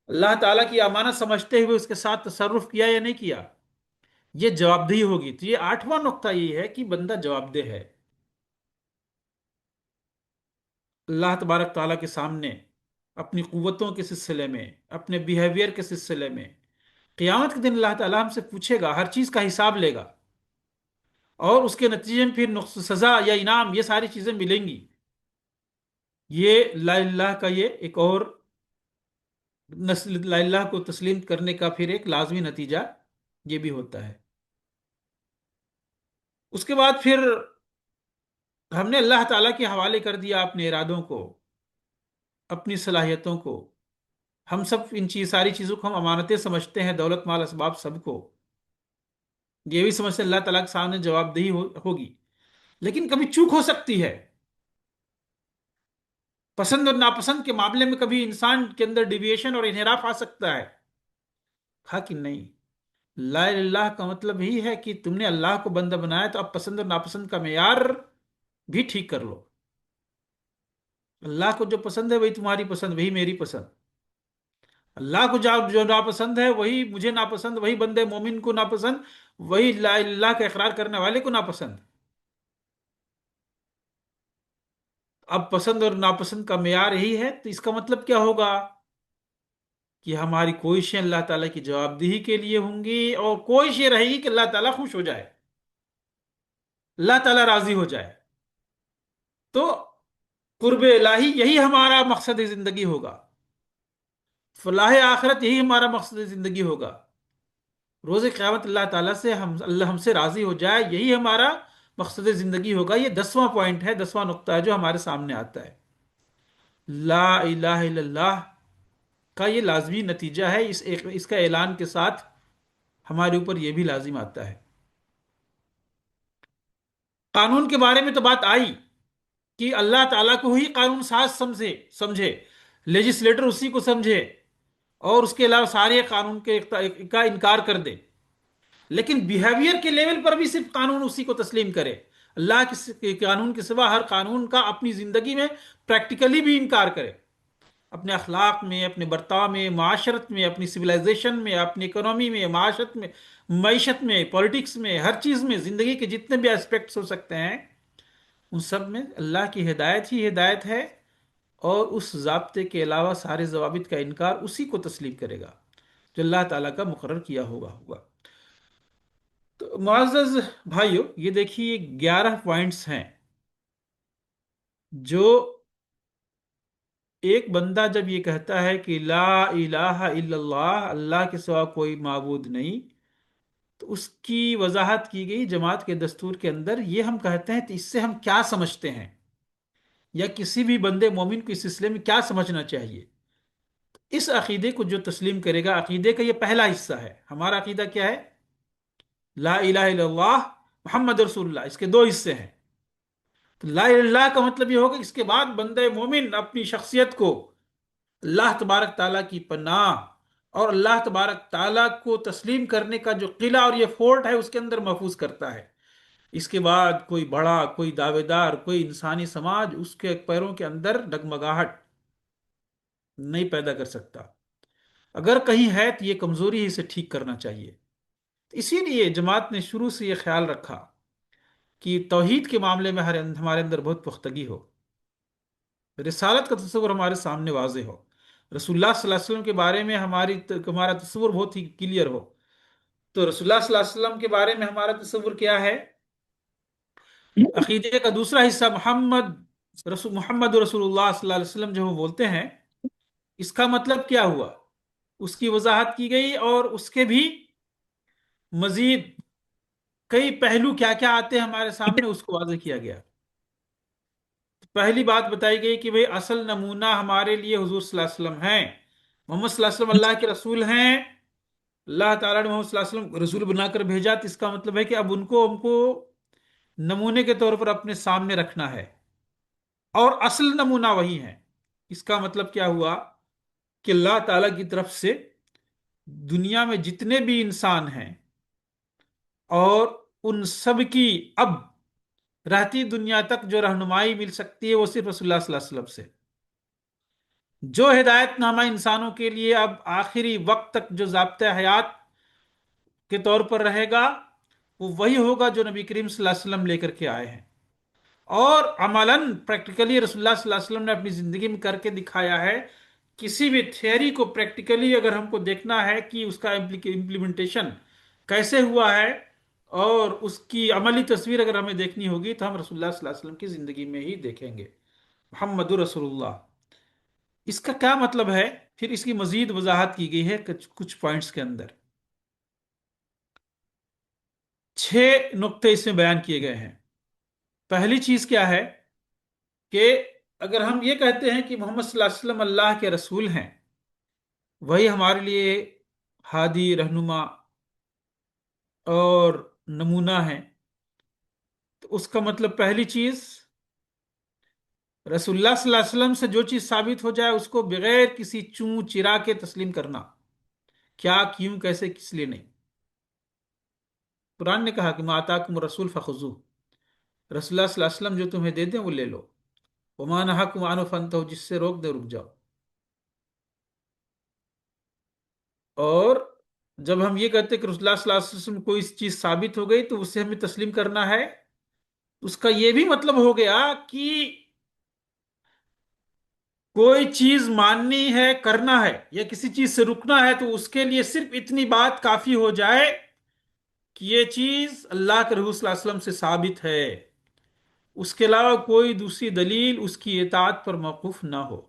[SPEAKER 3] اللہ تعالیٰ کی امانت سمجھتے ہوئے اس کے ساتھ تصرف کیا یا نہیں کیا؟ یہ جواب دہی ہوگی. تو یہ 8واں نقطہ یہ ہے کہ بندہ جواب دہ ہے اللہ تبارک تعالیٰ کے سامنے، اپنی قوتوں کے سلسلے میں، اپنے بیہیویئر کے سلسلے میں. قیامت کے دن اللہ تعالیٰ ہم سے پوچھے گا، ہر چیز کا حساب لے گا، اور اس کے نتیجے میں پھر سزا یا انعام یہ ساری چیزیں ملیں گی. یہ لا الہ کا یہ ایک اور لا الہ کو تسلیم کرنے کا پھر ایک لازمی نتیجہ یہ بھی ہوتا ہے. اس کے بعد پھر ہم نے اللہ تعالیٰ کے حوالے کر دیا اپنے ارادوں کو، اپنی صلاحیتوں کو. ہم سب ان ساری چیزوں کو ہم امانتیں سمجھتے ہیں، دولت مال اسباب سب کو. یہ بھی سمجھتے ہیں اللہ تعالیٰ کے سامنے جواب دہی ہوگی. لیکن کبھی چوک ہو سکتی ہے، پسند اور ناپسند کے معاملے میں کبھی انسان کے اندر ڈیویشن اور انحراف آ سکتا ہے. کہا کہ نہیں، لا الہ کا مطلب ہی ہے کہ تم نے اللہ کو بندہ بنایا تو اب پسند اور ناپسند کا معیار بھی ٹھیک کر لو. اللہ کو جو پسند ہے وہی تمہاری پسند، وہی میری پسند. اللہ کو جو ناپسند ہے وہی مجھے ناپسند، وہی بندے مومن کو ناپسند، وہی لا الہ کا اقرار کرنے والے کو ناپسند. اب پسند اور ناپسند کا معیار یہی ہے، تو اس کا مطلب کیا ہوگا کہ ہماری کوششیں اللہ تعالیٰ کی جواب دہی کے لیے ہوں گی، اور کوشش یہ رہے گی کہ اللہ تعالیٰ خوش ہو جائے، اللہ تعالیٰ راضی ہو جائے. تو قرب الہی یہی ہمارا مقصد زندگی ہوگا، فلاح آخرت یہی ہمارا مقصد زندگی ہوگا. روز قیامت اللہ تعالیٰ سے اللہ ہم سے راضی ہو جائے، یہی ہمارا مقصد زندگی ہوگا. یہ 10واں پوائنٹ ہے، 10واں نقطہ ہے جو ہمارے سامنے آتا ہے. لا الہ الا اللہ کا یہ لازمی نتیجہ ہے. اس کا اعلان کے ساتھ ہمارے اوپر یہ بھی لازم آتا ہے. قانون کے بارے میں تو بات آئی کہ اللہ تعالیٰ کو ہی قانون ساز سمجھے، لیجسلیٹر اسی کو سمجھے، اور اس کے علاوہ سارے قانون کا انکار کر دے. لیکن بیہیویئر کے لیول پر بھی صرف قانون اسی کو تسلیم کرے. اللہ کے قانون کے سوا ہر قانون کا اپنی زندگی میں پریکٹیکلی بھی انکار کرے، اپنے اخلاق میں، اپنے برتاؤ میں، معاشرت میں، اپنی سویلائزیشن میں، اپنی اکنومی میں، معیشت میں، پولیٹکس میں، ہر چیز میں، زندگی کے جتنے بھی اسپیکٹس ہو سکتے ہیں ان سب میں اللہ کی ہدایت ہی ہدایت ہے. اور اس ضابطے کے علاوہ سارے ضوابط کا انکار اسی کو تسلیم کرے گا جو اللہ تعالیٰ کا مقرر کیا ہوگا. تو معزز بھائیو، یہ دیکھیے 11 پوائنٹس ہیں جو ایک بندہ جب یہ کہتا ہے کہ لا الہ الا اللہ، اللہ کے سوا کوئی معبود نہیں، تو اس کی وضاحت کی گئی جماعت کے دستور کے اندر. یہ ہم کہتے ہیں تو اس سے ہم کیا سمجھتے ہیں، یا کسی بھی بندے مومن کو اس سلسلے میں کیا سمجھنا چاہیے. اس عقیدے کو جو تسلیم کرے گا، عقیدے کا یہ پہلا حصہ ہے. ہمارا عقیدہ کیا ہے؟ لا الہ الا اللہ محمد رسول اللہ. اس کے 2 حصے ہیں. تو لا الہ الا اللہ کا مطلب یہ ہوگا کہ اس کے بعد بندے مومن اپنی شخصیت کو اللہ تبارک تعالیٰ کی پناہ اور اللہ تبارک تعالیٰ کو تسلیم کرنے کا جو قلعہ اور یہ فورٹ ہے اس کے اندر محفوظ کرتا ہے. اس کے بعد کوئی بڑا، کوئی دعوے دار، کوئی انسانی سماج اس کے پیروں کے اندر ڈگمگاہٹ نہیں پیدا کر سکتا. اگر کہیں ہے تو یہ کمزوری ہی اسے ٹھیک کرنا چاہیے. اسی لیے جماعت نے شروع سے یہ خیال رکھا کہ توحید کے معاملے میں ہمارے اندر بہت پختگی ہو، رسالت کا تصور ہمارے سامنے واضح ہو، رسول اللہ صلی اللہ علیہ وسلم کے بارے میں ہمارا تصور بہت ہی کلیئر ہو. تو رسول اللہ صلی اللہ علیہ وسلم کے بارے میں ہمارا تصور کیا ہے؟ عقیدے کا دوسرا حصہ محمد رسول اللہ صلی اللہ علیہ وسلم جو ہم بولتے ہیں، اس کا مطلب کیا ہوا، اس کی وضاحت کی گئی. اور اس کے بھی مزید کئی پہلو کیا کیا آتے ہیں ہمارے سامنے، اس کو واضح کیا گیا۔ پہلی بات بتائی گئی کہ بھئی اصل نمونہ ہمارے لیے حضور صلی اللہ علیہ وسلم ہیں، محمد صلی اللہ علیہ وسلم اللہ کے رسول ہیں، اللہ تعالیٰ نے محمد صلی اللہ علیہ وسلم کو رسول بنا کر بھیجا، تو اس کا مطلب ہے کہ اب ان کو ہم کو نمونے کے طور پر اپنے سامنے رکھنا ہے، اور اصل نمونہ وہی ہے۔ اس کا مطلب کیا ہوا کہ اللہ تعالیٰ کی طرف سے دنیا میں جتنے بھی انسان ہیں، اور ان سب کی اب رہتی دنیا تک جو رہنمائی مل سکتی ہے وہ صرف رسول اللہ صلی اللہ علیہ وسلم سے۔ جو ہدایت نامہ انسانوں کے لیے اب آخری وقت تک جو ضابطۂ حیات کے طور پر رہے گا، وہ وہی ہوگا جو نبی کریم صلی اللہ علیہ وسلم لے کر کے آئے ہیں، اور عملاً پریکٹیکلی رسول اللہ صلی اللہ علیہ وسلم نے اپنی زندگی میں کر کے دکھایا ہے۔ کسی بھی تھیوری کو پریکٹیکلی اگر ہم کو دیکھنا ہے کہ اس کا امپلیمنٹیشن کیسے ہوا ہے، اور اس کی عملی تصویر اگر ہمیں دیکھنی ہوگی، تو ہم رسول اللہ صلی اللہ علیہ وسلم کی زندگی میں ہی دیکھیں گے۔ محمد رسول اللہ، اس کا کیا مطلب ہے؟ پھر اس کی مزید وضاحت کی گئی ہے کچھ پوائنٹس کے اندر۔ 6 نقطے اس میں بیان کیے گئے ہیں۔ پہلی چیز کیا ہے کہ اگر ہم یہ کہتے ہیں کہ محمد صلی اللہ علیہ وسلم اللہ کے رسول ہیں، وہی ہمارے لیے ہادی، رہنما اور نمونہ ہیں، تو اس کا مطلب پہلی چیز، رسول اللہ صلی اللہ علیہ وسلم سے جو چیز ثابت ہو جائے اس کو بغیر کسی چوں چرا کے تسلیم کرنا، کیا، کیوں، کیسے، کس لیے نہیں۔ قرآن نے کہا کہ ما آتاکم الرسول فخذوہ، رسول اللہ صلی اللہ علیہ وسلم جو تمہیں دے دیں وہ لے لو، وما نہاکم عنہ فانتہوا، جس سے روک دے رک جاؤ۔ اور جب ہم یہ کہتے ہیں کہ رسول اللہ صلی اللہ علیہ وسلم کوئی چیز ثابت ہو گئی تو اسے ہمیں تسلیم کرنا ہے، اس کا یہ بھی مطلب ہو گیا کہ کوئی چیز ماننی ہے، کرنا ہے، یا کسی چیز سے رکنا ہے، تو اس کے لیے صرف اتنی بات کافی ہو جائے کہ یہ چیز اللہ کے رسول صلی اللہ علیہ وسلم سے ثابت ہے، اس کے علاوہ کوئی دوسری دلیل اس کی اطاعت پر موقوف نہ ہو۔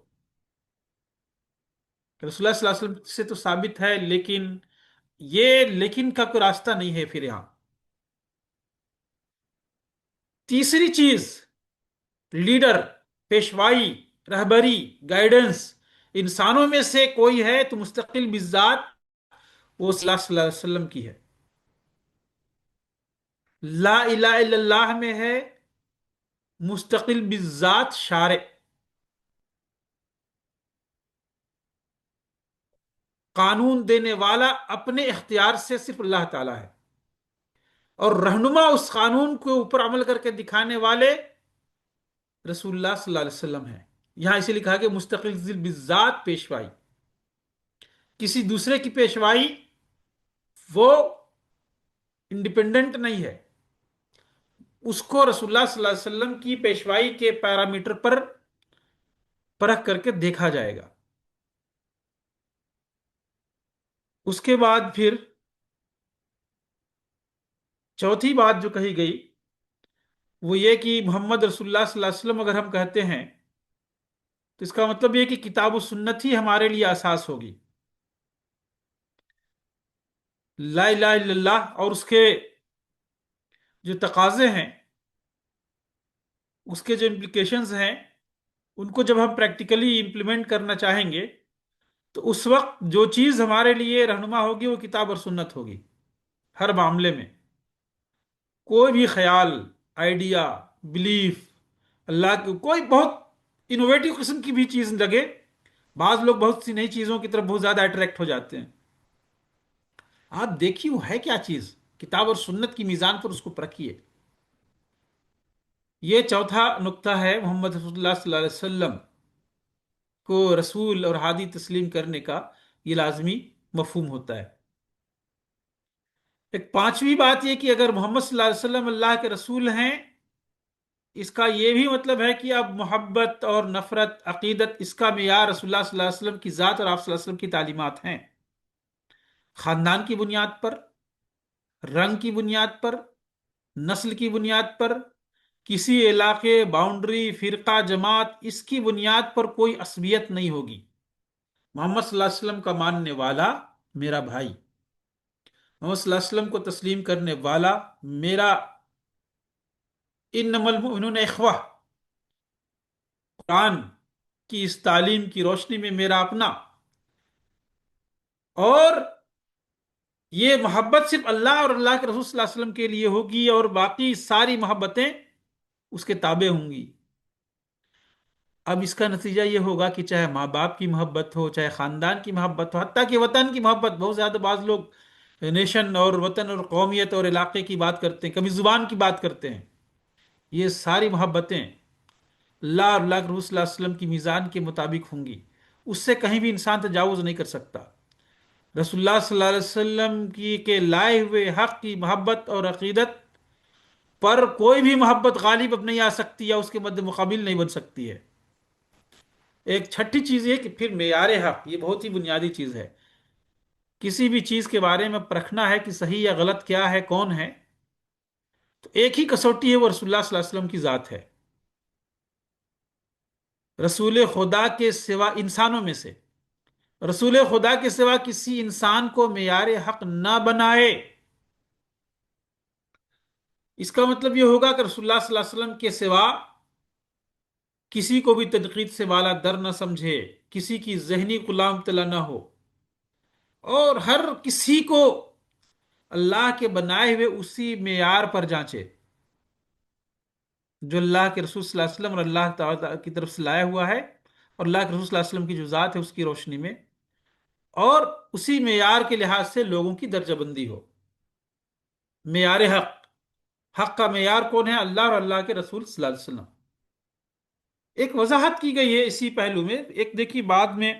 [SPEAKER 3] رسول اللہ صلی اللہ علیہ وسلم سے تو ثابت ہے، لیکن یہ لیکن کا کوئی راستہ نہیں ہے پھر یہاں۔ تیسری چیز، لیڈر، پیشوائی، رہبری، گائیڈنس، انسانوں میں سے کوئی ہے تو مستقل بالذات وہ صلی اللہ علیہ وسلم کی ہے۔ لا الہ الا اللہ میں ہے مستقل بالذات شارع، قانون دینے والا اپنے اختیار سے صرف اللہ تعالی ہے، اور رہنما اس قانون کے اوپر عمل کر کے دکھانے والے رسول اللہ صلی اللہ علیہ وسلم ہیں۔ یہاں اسے لکھا کہ مستقل بالذات پیشوائی، کسی دوسرے کی پیشوائی وہ انڈیپینڈنٹ نہیں ہے، اس کو رسول اللہ صلی اللہ علیہ وسلم کی پیشوائی کے پیرامیٹر پر پرکھ کر کے دیکھا جائے گا۔ اس کے بعد پھر چوتھی بات جو کہی گئی وہ یہ کہ محمد رسول اللہ صلی اللہ علیہ وسلم اگر ہم کہتے ہیں تو اس کا مطلب یہ کہ کتاب و سنت ہی ہمارے لیے اساس ہوگی۔ لا الہ الا اللہ اور اس کے جو تقاضے ہیں، اس کے جو امپلیکیشنز ہیں، ان کو جب ہم پریکٹیکلی امپلیمنٹ کرنا چاہیں گے تو اس وقت جو چیز ہمارے لیے رہنما ہوگی وہ کتاب اور سنت ہوگی۔ ہر معاملے میں کوئی بھی خیال، آئیڈیا، بلیف، اللہ کی کوئی بہت انوویٹو قسم کی بھی چیز لگے، بعض لوگ بہت سی نئی چیزوں کی طرف بہت زیادہ اٹریکٹ ہو جاتے ہیں، آپ دیکھیے وہ ہے کیا چیز، کتاب اور سنت کی میزان پر اس کو پرکھیے۔ یہ چوتھا نقطہ ہے، محمد رسول اللہ صلی اللہ علیہ وسلم کو رسول اور ہادی تسلیم کرنے کا یہ لازمی مفہوم ہوتا ہے۔ ایک پانچویں بات یہ کہ اگر محمد صلی اللہ علیہ وسلم اللہ کے رسول ہیں، اس کا یہ بھی مطلب ہے کہ اب محبت اور نفرت، عقیدت، اس کا معیار رسول اللہ صلی اللہ علیہ وسلم کی ذات اور آپ صلی اللہ علیہ وسلم کی تعلیمات ہیں۔ خاندان کی بنیاد پر، رنگ کی بنیاد پر، نسل کی بنیاد پر، کسی علاقے، باؤنڈری، فرقہ، جماعت، اس کی بنیاد پر کوئی عصبیت نہیں ہوگی۔ محمد صلی اللہ علیہ وسلم کا ماننے والا میرا بھائی، محمد صلی اللہ علیہ وسلم کو تسلیم کرنے والا میرا، انما المؤمنون اخوہ، قرآن کی اس تعلیم کی روشنی میں میرا اپنا، اور یہ محبت صرف اللہ اور اللہ کے رسول صلی اللہ علیہ وسلم کے لیے ہوگی، اور باقی ساری محبتیں اس کے تابع ہوں گی۔ اب اس کا نتیجہ یہ ہوگا کہ چاہے ماں باپ کی محبت ہو، چاہے خاندان کی محبت ہو، حتیٰ کہ وطن کی محبت، بہت زیادہ بعض لوگ نیشن اور وطن اور قومیت اور علاقے کی بات کرتے ہیں، کبھی زبان کی بات کرتے ہیں، یہ ساری محبتیں اللہ اور اللہ کے رسول صلی اللہ علیہ وسلم کی میزان کے مطابق ہوں گی، اس سے کہیں بھی انسان تجاوز نہیں کر سکتا۔ رسول اللہ صلی اللہ علیہ وسلم کی کے لائے ہوئے حق کی محبت اور عقیدت پر کوئی بھی محبت غالب اب نہیں آ سکتی یا اس کے مد مقابل نہیں بن سکتی ہے۔ ایک چھٹی چیز یہ کہ پھر معیار حق، یہ بہت ہی بنیادی چیز ہے۔ کسی بھی چیز کے بارے میں پرکھنا ہے کہ صحیح یا غلط کیا ہے، کون ہے، تو ایک ہی کسوٹی ہے، وہ رسول اللہ صلی اللہ علیہ وسلم کی ذات ہے۔ رسول خدا کے سوا انسانوں میں سے رسول خدا کے سوا کسی انسان کو معیار حق نہ بنائے، اس کا مطلب یہ ہوگا کہ رسول اللہ صلی اللہ علیہ وسلم کے سوا کسی کو بھی تنقید سے بالا در نہ سمجھے، کسی کی ذہنی غلام طلع نہ ہو، اور ہر کسی کو اللہ کے بنائے ہوئے اسی معیار پر جانچے جو اللہ کے رسول صلی اللہ علیہ وسلم اور اللہ تعالیٰ کی طرف سے لایا ہوا ہے، اور اللہ کے رسول صلی اللہ علیہ وسلم کی جو ذات ہے اس کی روشنی میں، اور اسی معیار کے لحاظ سے لوگوں کی درجہ بندی ہو۔ معیار حق، حق کا معیار کون ہے؟ اللہ اور اللہ کے رسول صلی اللہ علیہ وسلم۔ ایک وضاحت کی گئی ہے اسی پہلو میں، ایک دیکھی بعد میں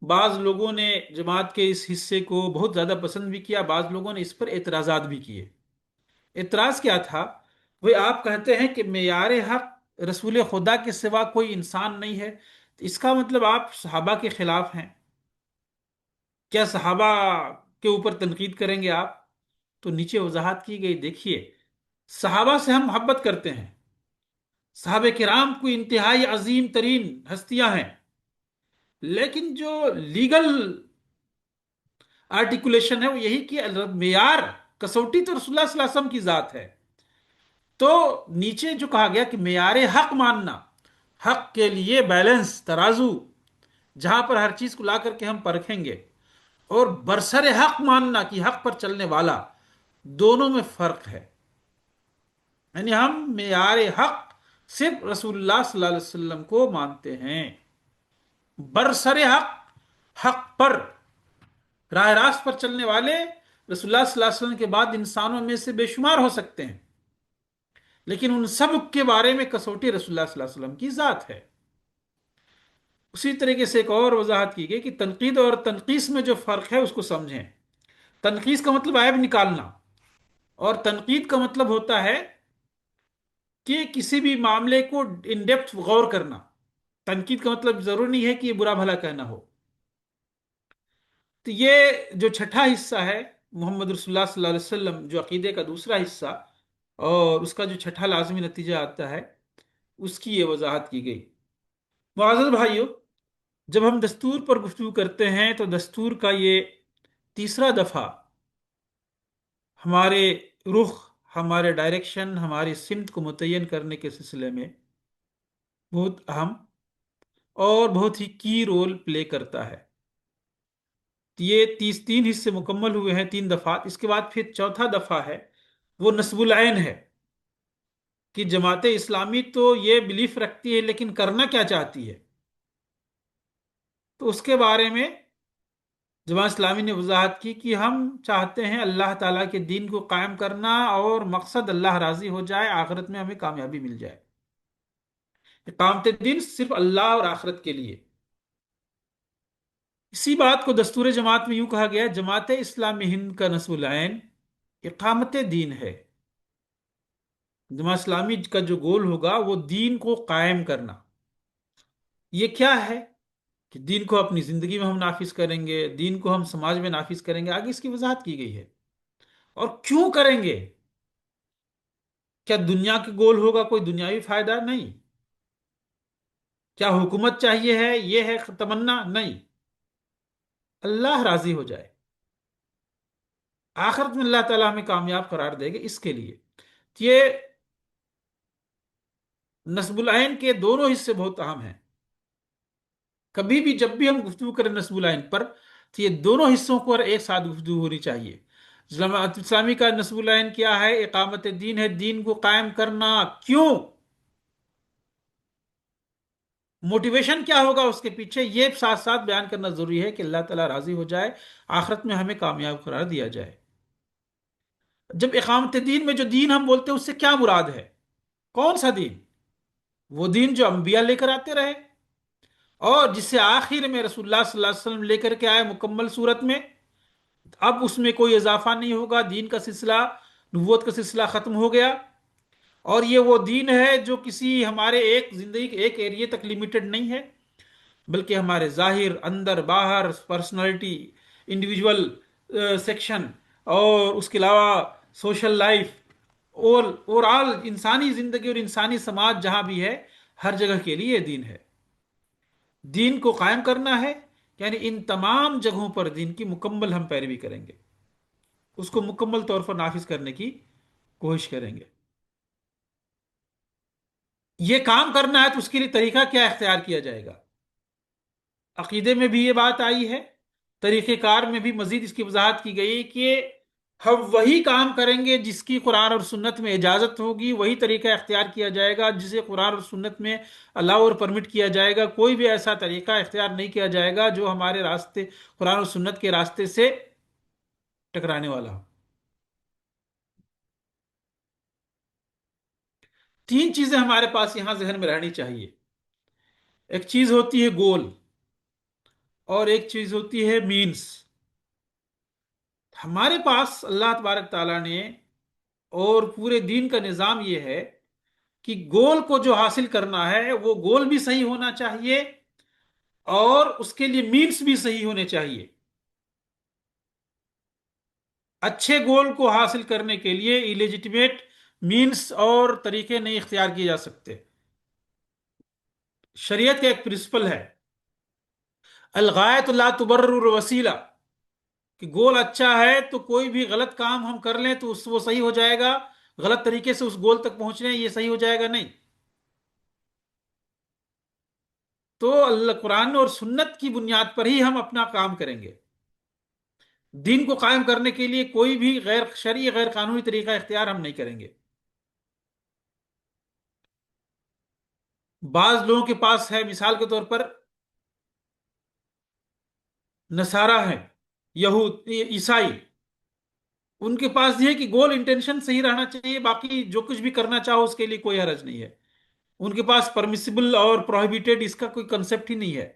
[SPEAKER 3] بعض لوگوں نے جماعت کے اس حصے کو بہت زیادہ پسند بھی کیا، بعض لوگوں نے اس پر اعتراضات بھی کیے۔ اعتراض کیا تھا؟ وہ آپ کہتے ہیں کہ معیار حق رسول خدا کے سوا کوئی انسان نہیں ہے، تو اس کا مطلب آپ صحابہ کے خلاف ہیں؟ کیا صحابہ کے اوپر تنقید کریں گے آپ؟ تو نیچے وضاحت کی گئی، دیکھیے، صحابہ سے ہم محبت کرتے ہیں، صحابہ کرام کوئی انتہائی عظیم ترین ہستیاں ہیں، لیکن جو لیگل آرٹیکولیشن ہے وہ یہی کہ معیار، کسوٹی تو رسول اللہ صلی اللہ علیہ وسلم کی ذات ہے۔ تو نیچے جو کہا گیا کہ معیار حق ماننا، حق کے لیے بیلنس، ترازو، جہاں پر ہر چیز کو لا کر کے ہم پرکھیں گے، اور برسر حق ماننا کہ حق پر چلنے والا، دونوں میں فرق ہے۔ یعنی ہم معیار حق صرف رسول اللہ صلی اللہ علیہ وسلم کو مانتے ہیں، برسر حق، حق پر راہ راست پر چلنے والے رسول اللہ صلی اللہ علیہ وسلم کے بعد انسانوں میں سے بے شمار ہو سکتے ہیں، لیکن ان سب کے بارے میں کسوٹی رسول اللہ صلی اللہ علیہ وسلم کی ذات ہے۔ اسی طریقے سے ایک اور وضاحت کی گئی کہ تنقید اور تنقیص میں جو فرق ہے اس کو سمجھیں۔ تنقیص کا مطلب عیب نکالنا، اور تنقید کا مطلب ہوتا ہے کہ کسی بھی معاملے کو ان ڈیپتھ غور کرنا۔ تنقید کا مطلب ضروری نہیں ہے کہ یہ برا بھلا کہنا ہو۔ تو یہ جو چھٹا حصہ ہے محمد رسول اللہ صلی اللہ علیہ وسلم، جو عقیدے کا دوسرا حصہ، اور اس کا جو چھٹا لازمی نتیجہ آتا ہے، اس کی یہ وضاحت کی گئی۔ معزز بھائیو، جب ہم دستور پر گفتگو کرتے ہیں تو دستور کا یہ تیسرا دفعہ ہمارے رخ، ہمارے ڈائریکشن، ہماری سمت کو متعین کرنے کے سلسلے میں بہت اہم اور بہت ہی کی رول پلے کرتا ہے۔ یہ تین حصے مکمل ہوئے ہیں، 3 دفعات۔ اس کے بعد پھر چوتھا دفعہ ہے، وہ نصب العین ہے، کہ جماعت اسلامی تو یہ بلیف رکھتی ہے لیکن کرنا کیا چاہتی ہے۔ تو اس کے بارے میں جماعت اسلامی نے وضاحت کی کہ ہم چاہتے ہیں اللہ تعالیٰ کے دین کو قائم کرنا، اور مقصد اللہ راضی ہو جائے، آخرت میں ہمیں کامیابی مل جائے۔ اقامت دین صرف اللہ اور آخرت کے لیے۔ اسی بات کو دستور جماعت میں یوں کہا گیا، جماعت اسلامی ہند کا نصب العین اقامت دین ہے۔ جماعت اسلامی کا جو گول ہوگا وہ دین کو قائم کرنا۔ یہ کیا ہے کہ دین کو اپنی زندگی میں ہم نافذ کریں گے، دین کو ہم سماج میں نافذ کریں گے، آگے اس کی وضاحت کی گئی ہے۔ اور کیوں کریں گے؟ کیا دنیا کے گول ہوگا؟ کوئی دنیاوی فائدہ نہیں۔ کیا حکومت چاہیے ہے؟ یہ ہے تمنا؟ نہیں، اللہ راضی ہو جائے۔ آخرت میں اللہ تعالیٰ ہمیں کامیاب قرار دے گا اس کے لیے. یہ نصب العین کے دونوں حصے بہت اہم ہیں. کبھی بھی جب بھی ہم گفتگو کریں نصب العین پر تو یہ دونوں حصوں پر ایک ساتھ گفتگو ہونی چاہیے. جماعت اسلامی کا نصب العین کیا ہے؟ اقامت دین ہے، دین کو قائم کرنا. کیوں؟ موٹیویشن کیا ہوگا اس کے پیچھے، یہ ساتھ ساتھ بیان کرنا ضروری ہے کہ اللہ تعالیٰ راضی ہو جائے، آخرت میں ہمیں کامیاب قرار دیا جائے. جب اقامت دین میں جو دین ہم بولتے ہیں اس سے کیا مراد ہے؟ کون سا دین؟ وہ دین جو انبیاء لے کر آتے رہے اور جس سے آخر میں رسول اللہ صلی اللہ علیہ وسلم لے کر کے آئے مکمل صورت میں. اب اس میں کوئی اضافہ نہیں ہوگا، دین کا سلسلہ، نبوت کا سلسلہ ختم ہو گیا. اور یہ وہ دین ہے جو کسی ہمارے ایک زندگی کے ایک ایریے تک لمیٹڈ نہیں ہے، بلکہ ہمارے ظاہر، اندر، باہر، پرسنالٹی، انڈیویجول سیکشن، اور اس کے علاوہ سوشل لائف، اور اوور آل انسانی زندگی اور انسانی سماج جہاں بھی ہے، ہر جگہ کے لیے یہ دین ہے. دین کو قائم کرنا ہے، یعنی ان تمام جگہوں پر دین کی مکمل ہم پیروی کریں گے، اس کو مکمل طور پر نافذ کرنے کی کوشش کریں گے. یہ کام کرنا ہے تو اس کے لیے طریقہ کیا اختیار کیا جائے گا؟ عقیدے میں بھی یہ بات آئی ہے، طریقہ کار میں بھی مزید اس کی وضاحت کی گئی کہ ہم وہی کام کریں گے جس کی قرآن اور سنت میں اجازت ہوگی، وہی طریقہ اختیار کیا جائے گا جسے قرآن اور سنت میں الاؤ اور پرمٹ کیا جائے گا. کوئی بھی ایسا طریقہ اختیار نہیں کیا جائے گا جو ہمارے راستے، قرآن اور سنت کے راستے سے ٹکرانے والا ہو. تین چیزیں ہمارے پاس یہاں ذہن میں رہنی چاہیے. ایک چیز ہوتی ہے گول، اور ایک چیز ہوتی ہے مینس. ہمارے پاس اللہ تبارک تعالیٰ نے اور پورے دین کا نظام یہ ہے کہ گول کو جو حاصل کرنا ہے وہ گول بھی صحیح ہونا چاہیے اور اس کے لیے مینس بھی صحیح ہونے چاہیے. اچھے گول کو حاصل کرنے کے لیے ایلیجیٹمیٹ مینس اور طریقے نہیں اختیار کیے جا سکتے. شریعت کا ایک پرنسپل ہے، الغایۃ لا تبرر الوسیلہ، کہ گول اچھا ہے تو کوئی بھی غلط کام ہم کر لیں تو وہ صحیح ہو جائے گا، غلط طریقے سے اس گول تک پہنچ لیں یہ صحیح ہو جائے گا، نہیں. تو اللہ قرآن اور سنت کی بنیاد پر ہی ہم اپنا کام کریں گے. دین کو قائم کرنے کے لیے کوئی بھی غیر شرعی، غیر قانونی طریقہ اختیار ہم نہیں کریں گے. بعض لوگوں کے پاس ہے، مثال کے طور پر نصارہ ہیں، یہود، عیسائی، ان کے پاس یہ ہے کہ گول انٹینشن صحیح رہنا چاہیے، باقی جو کچھ بھی کرنا چاہو اس کے لیے کوئی حرج نہیں ہے. ان کے پاس پرمیسیبل اور پروہیبیٹڈ اس کا کوئی کنسپٹ ہی نہیں ہے،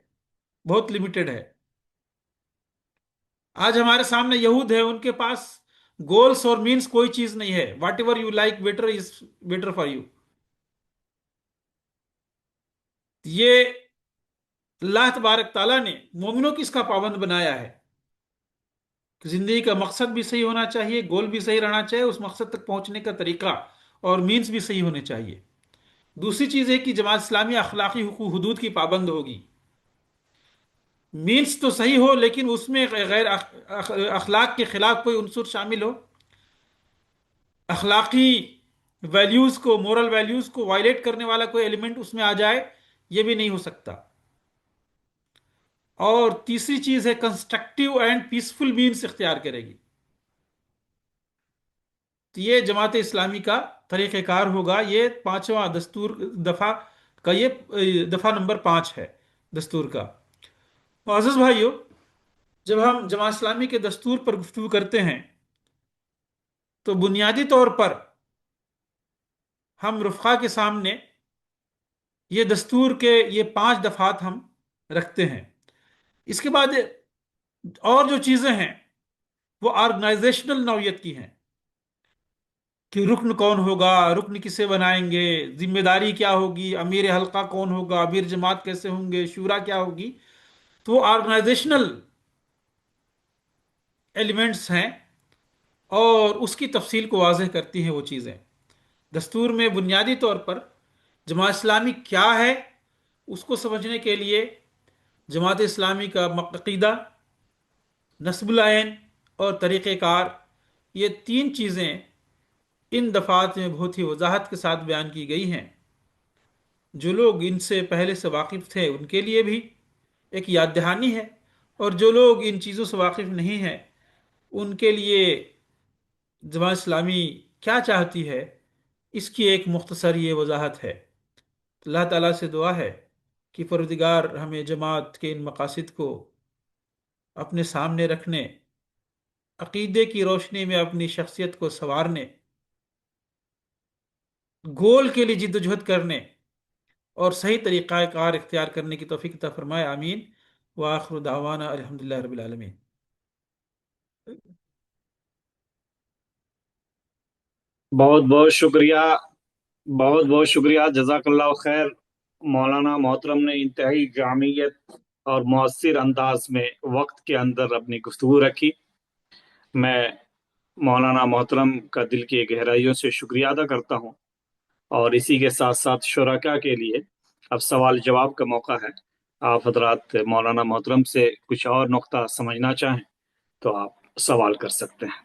[SPEAKER 3] بہت لمیٹڈ ہے. آج ہمارے سامنے یہود ہے، ان کے پاس گولس اور مینس کوئی چیز نہیں ہے. What ever you like better is better for you. یہ اللہ تبارک تعالیٰ نے مومنوں کی اس کا پابند بنایا ہے کہ زندگی کا مقصد بھی صحیح ہونا چاہیے، گول بھی صحیح رہنا چاہیے، اس مقصد تک پہنچنے کا طریقہ اور مینس بھی صحیح ہونے چاہیے. دوسری چیز ہے کہ جماعت اسلامی اخلاقی حقوق حدود کی پابند ہوگی. مینس تو صحیح ہو لیکن اس میں غیر اخلاق کے خلاف کوئی عنصر شامل ہو، اخلاقی ویلیوز کو، مورل ویلیوز کو وائلیٹ کرنے والا کوئی ایلیمنٹ اس میں آ جائے، یہ بھی نہیں ہو سکتا. اور تیسری چیز ہے کنسٹرکٹیو اینڈ پیسفل مینس اختیار کرے گی. تو یہ جماعت اسلامی کا طریقہ کار ہوگا. یہ پانچواں دستور دفعہ کا، یہ دفعہ نمبر 5 ہے دستور کا. معزز بھائیو، جب ہم جماعت اسلامی کے دستور پر گفتگو کرتے ہیں تو بنیادی طور پر ہم رفقا کے سامنے یہ دستور کے یہ 5 دفعات ہم رکھتے ہیں. اس کے بعد اور جو چیزیں ہیں وہ آرگنائزیشنل نوعیت کی ہیں کہ رکن کون ہوگا، رکن کسے بنائیں گے، ذمہ داری کیا ہوگی، امیر حلقہ کون ہوگا، امیر جماعت کیسے ہوں گے، شورا کیا ہوگی. تو وہ آرگنائزیشنل ایلیمنٹس ہیں اور اس کی تفصیل کو واضح کرتی ہیں وہ چیزیں. دستور میں بنیادی طور پر جماعت اسلامی کیا ہے اس کو سمجھنے کے لیے جماعت اسلامی کا عقیدہ، نصب العین اور طریقہ کار، یہ تین چیزیں ان دفعات میں بہت ہی وضاحت کے ساتھ بیان کی گئی ہیں۔ جو لوگ ان سے پہلے سے واقف تھے ان کے لیے بھی ایک یاد دہانی ہے، اور جو لوگ ان چیزوں سے واقف نہیں ہیں ان کے لیے جماعت اسلامی کیا چاہتی ہے اس کی ایک مختصر یہ وضاحت ہے۔ اللہ تعالیٰ سے دعا ہے کہ پروردگار ہمیں جماعت کے ان مقاصد کو اپنے سامنے رکھنے، عقیدے کی روشنی میں اپنی شخصیت کو سنوارنے، گول کے لیے جد و جہد کرنے اور صحیح طریقہ کار اختیار کرنے کی توفیق عطا فرمائے، آمین۔ وآخر دعوانا الحمدللہ رب العالمین۔
[SPEAKER 1] بہت بہت شکریہ، بہت بہت شکریہ، جزاک اللہ خیر۔ مولانا محترم نے انتہائی جامعیت اور مؤثر انداز میں وقت کے اندر اپنی گفتگو رکھی۔ میں مولانا محترم کا دل کی گہرائیوں سے شکریہ ادا کرتا ہوں، اور اسی کے ساتھ ساتھ شرکاء کے لیے اب سوال جواب کا موقع ہے۔ آپ حضرات مولانا محترم سے کچھ اور نقطہ سمجھنا چاہیں تو آپ سوال کر سکتے ہیں۔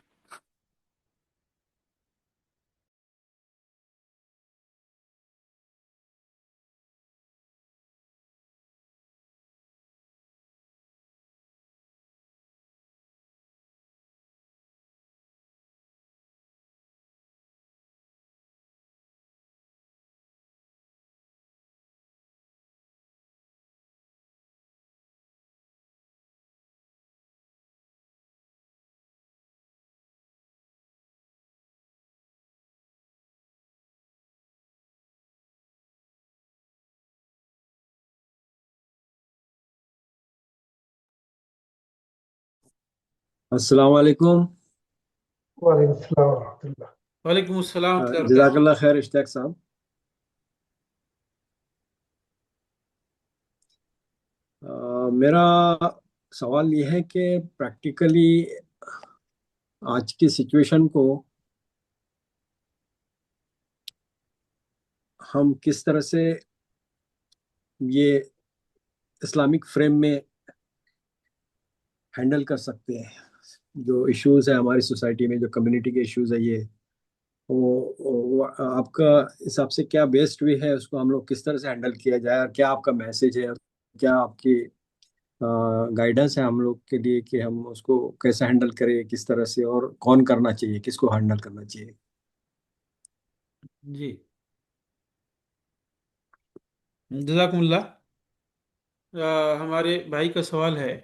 [SPEAKER 4] السلام علیکم۔
[SPEAKER 5] وعلیکم السلام ورحمۃ اللہ۔
[SPEAKER 3] وعلیکم السلام ورحمۃ اللہ
[SPEAKER 4] جزاک
[SPEAKER 3] وبرکاتہ۔
[SPEAKER 4] اللہ خیر اشتیاق صاحب۔ میرا سوال یہ ہے کہ پریکٹیکلی آج کی سچویشن کو ہم کس طرح سے یہ اسلامک فریم میں ہینڈل کر سکتے ہیں؟ جو ایشوز ہیں ہماری سوسائٹی میں، جو کمیونٹی کے ایشوز ہیں، یہ وہ آپ کا حساب سے کیا بیسٹ وے ہے، اس کو ہم لوگ کس طرح سے ہینڈل کیا جائے، اور کیا آپ کا میسج ہے، کیا آپ کی گائیڈنس ہے ہم لوگ کے لیے کہ ہم اس کو کیسے ہینڈل کریں، کس طرح سے، اور کون کرنا چاہیے، کس کو ہینڈل کرنا چاہیے؟
[SPEAKER 3] جی، جزاکم اللہ۔ ہمارے بھائی کا سوال ہے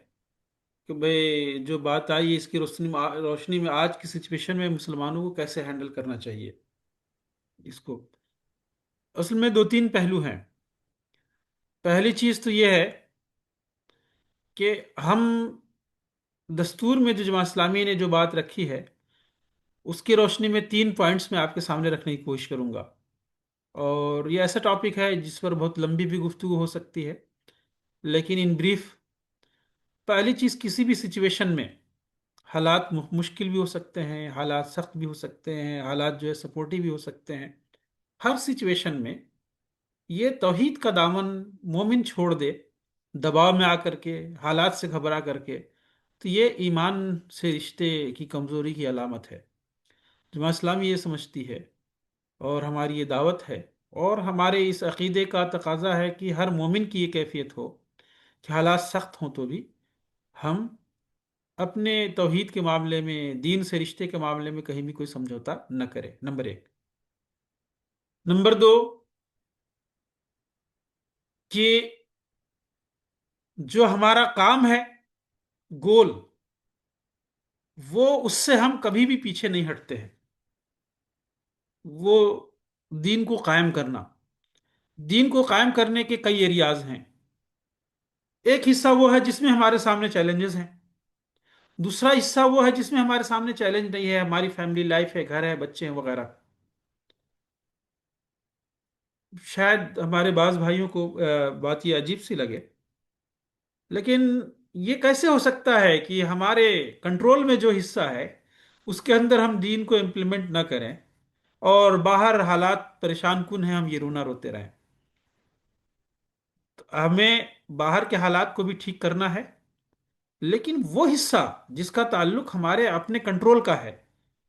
[SPEAKER 3] کہ بھئی جو بات آئی ہے اس کی روشنی میں آج کی سچویشن میں مسلمانوں کو کیسے ہینڈل کرنا چاہیے اس کو۔ اصل میں دو تین پہلو ہیں۔ پہلی چیز تو یہ ہے کہ ہم دستور میں جو جماعت اسلامی نے جو بات رکھی ہے اس کی روشنی میں تین پوائنٹس میں آپ کے سامنے رکھنے کی کوشش کروں گا، اور یہ ایسا ٹاپک ہے جس پر بہت لمبی بھی گفتگو ہو سکتی ہے، لیکن ان بریف پہلی چیز، کسی بھی سچویشن میں حالات مشکل بھی ہو سکتے ہیں، حالات سخت بھی ہو سکتے ہیں، حالات جو ہے سپورٹیو بھی ہو سکتے ہیں۔ ہر سچویشن میں یہ توحید کا دامن مومن چھوڑ دے دباؤ میں آ کر کے، حالات سے گھبرا کر کے، تو یہ ایمان سے رشتے کی کمزوری کی علامت ہے۔ جماعت اسلامی یہ سمجھتی ہے، اور ہماری یہ دعوت ہے، اور ہمارے اس عقیدے کا تقاضا ہے کہ ہر مومن کی یہ کیفیت ہو کہ حالات سخت ہوں تو بھی ہم اپنے توحید کے معاملے میں، دین سے رشتے کے معاملے میں کہیں بھی کوئی سمجھوتا نہ کرے، نمبر ایک۔ نمبر دو، کہ جو ہمارا کام ہے، گول، وہ اس سے ہم کبھی بھی پیچھے نہیں ہٹتے ہیں۔ وہ دین کو قائم کرنا، دین کو قائم کرنے کے کئی ایریاز ہیں۔ ایک حصہ وہ ہے جس میں ہمارے سامنے چیلنجز ہیں، دوسرا حصہ وہ ہے جس میں ہمارے سامنے چیلنج نہیں ہے، ہماری فیملی لائف ہے، گھر ہے، بچے ہیں وغیرہ۔ شاید ہمارے بعض بھائیوں کو بات یہ عجیب سی لگے، لیکن یہ کیسے ہو سکتا ہے کہ ہمارے کنٹرول میں جو حصہ ہے اس کے اندر ہم دین کو امپلیمنٹ نہ کریں، اور باہر حالات پریشان کن ہیں، ہم یہ رونا روتے رہیں۔ تو ہمیں باہر کے حالات کو بھی ٹھیک کرنا ہے، لیکن وہ حصہ جس کا تعلق ہمارے اپنے کنٹرول کا ہے،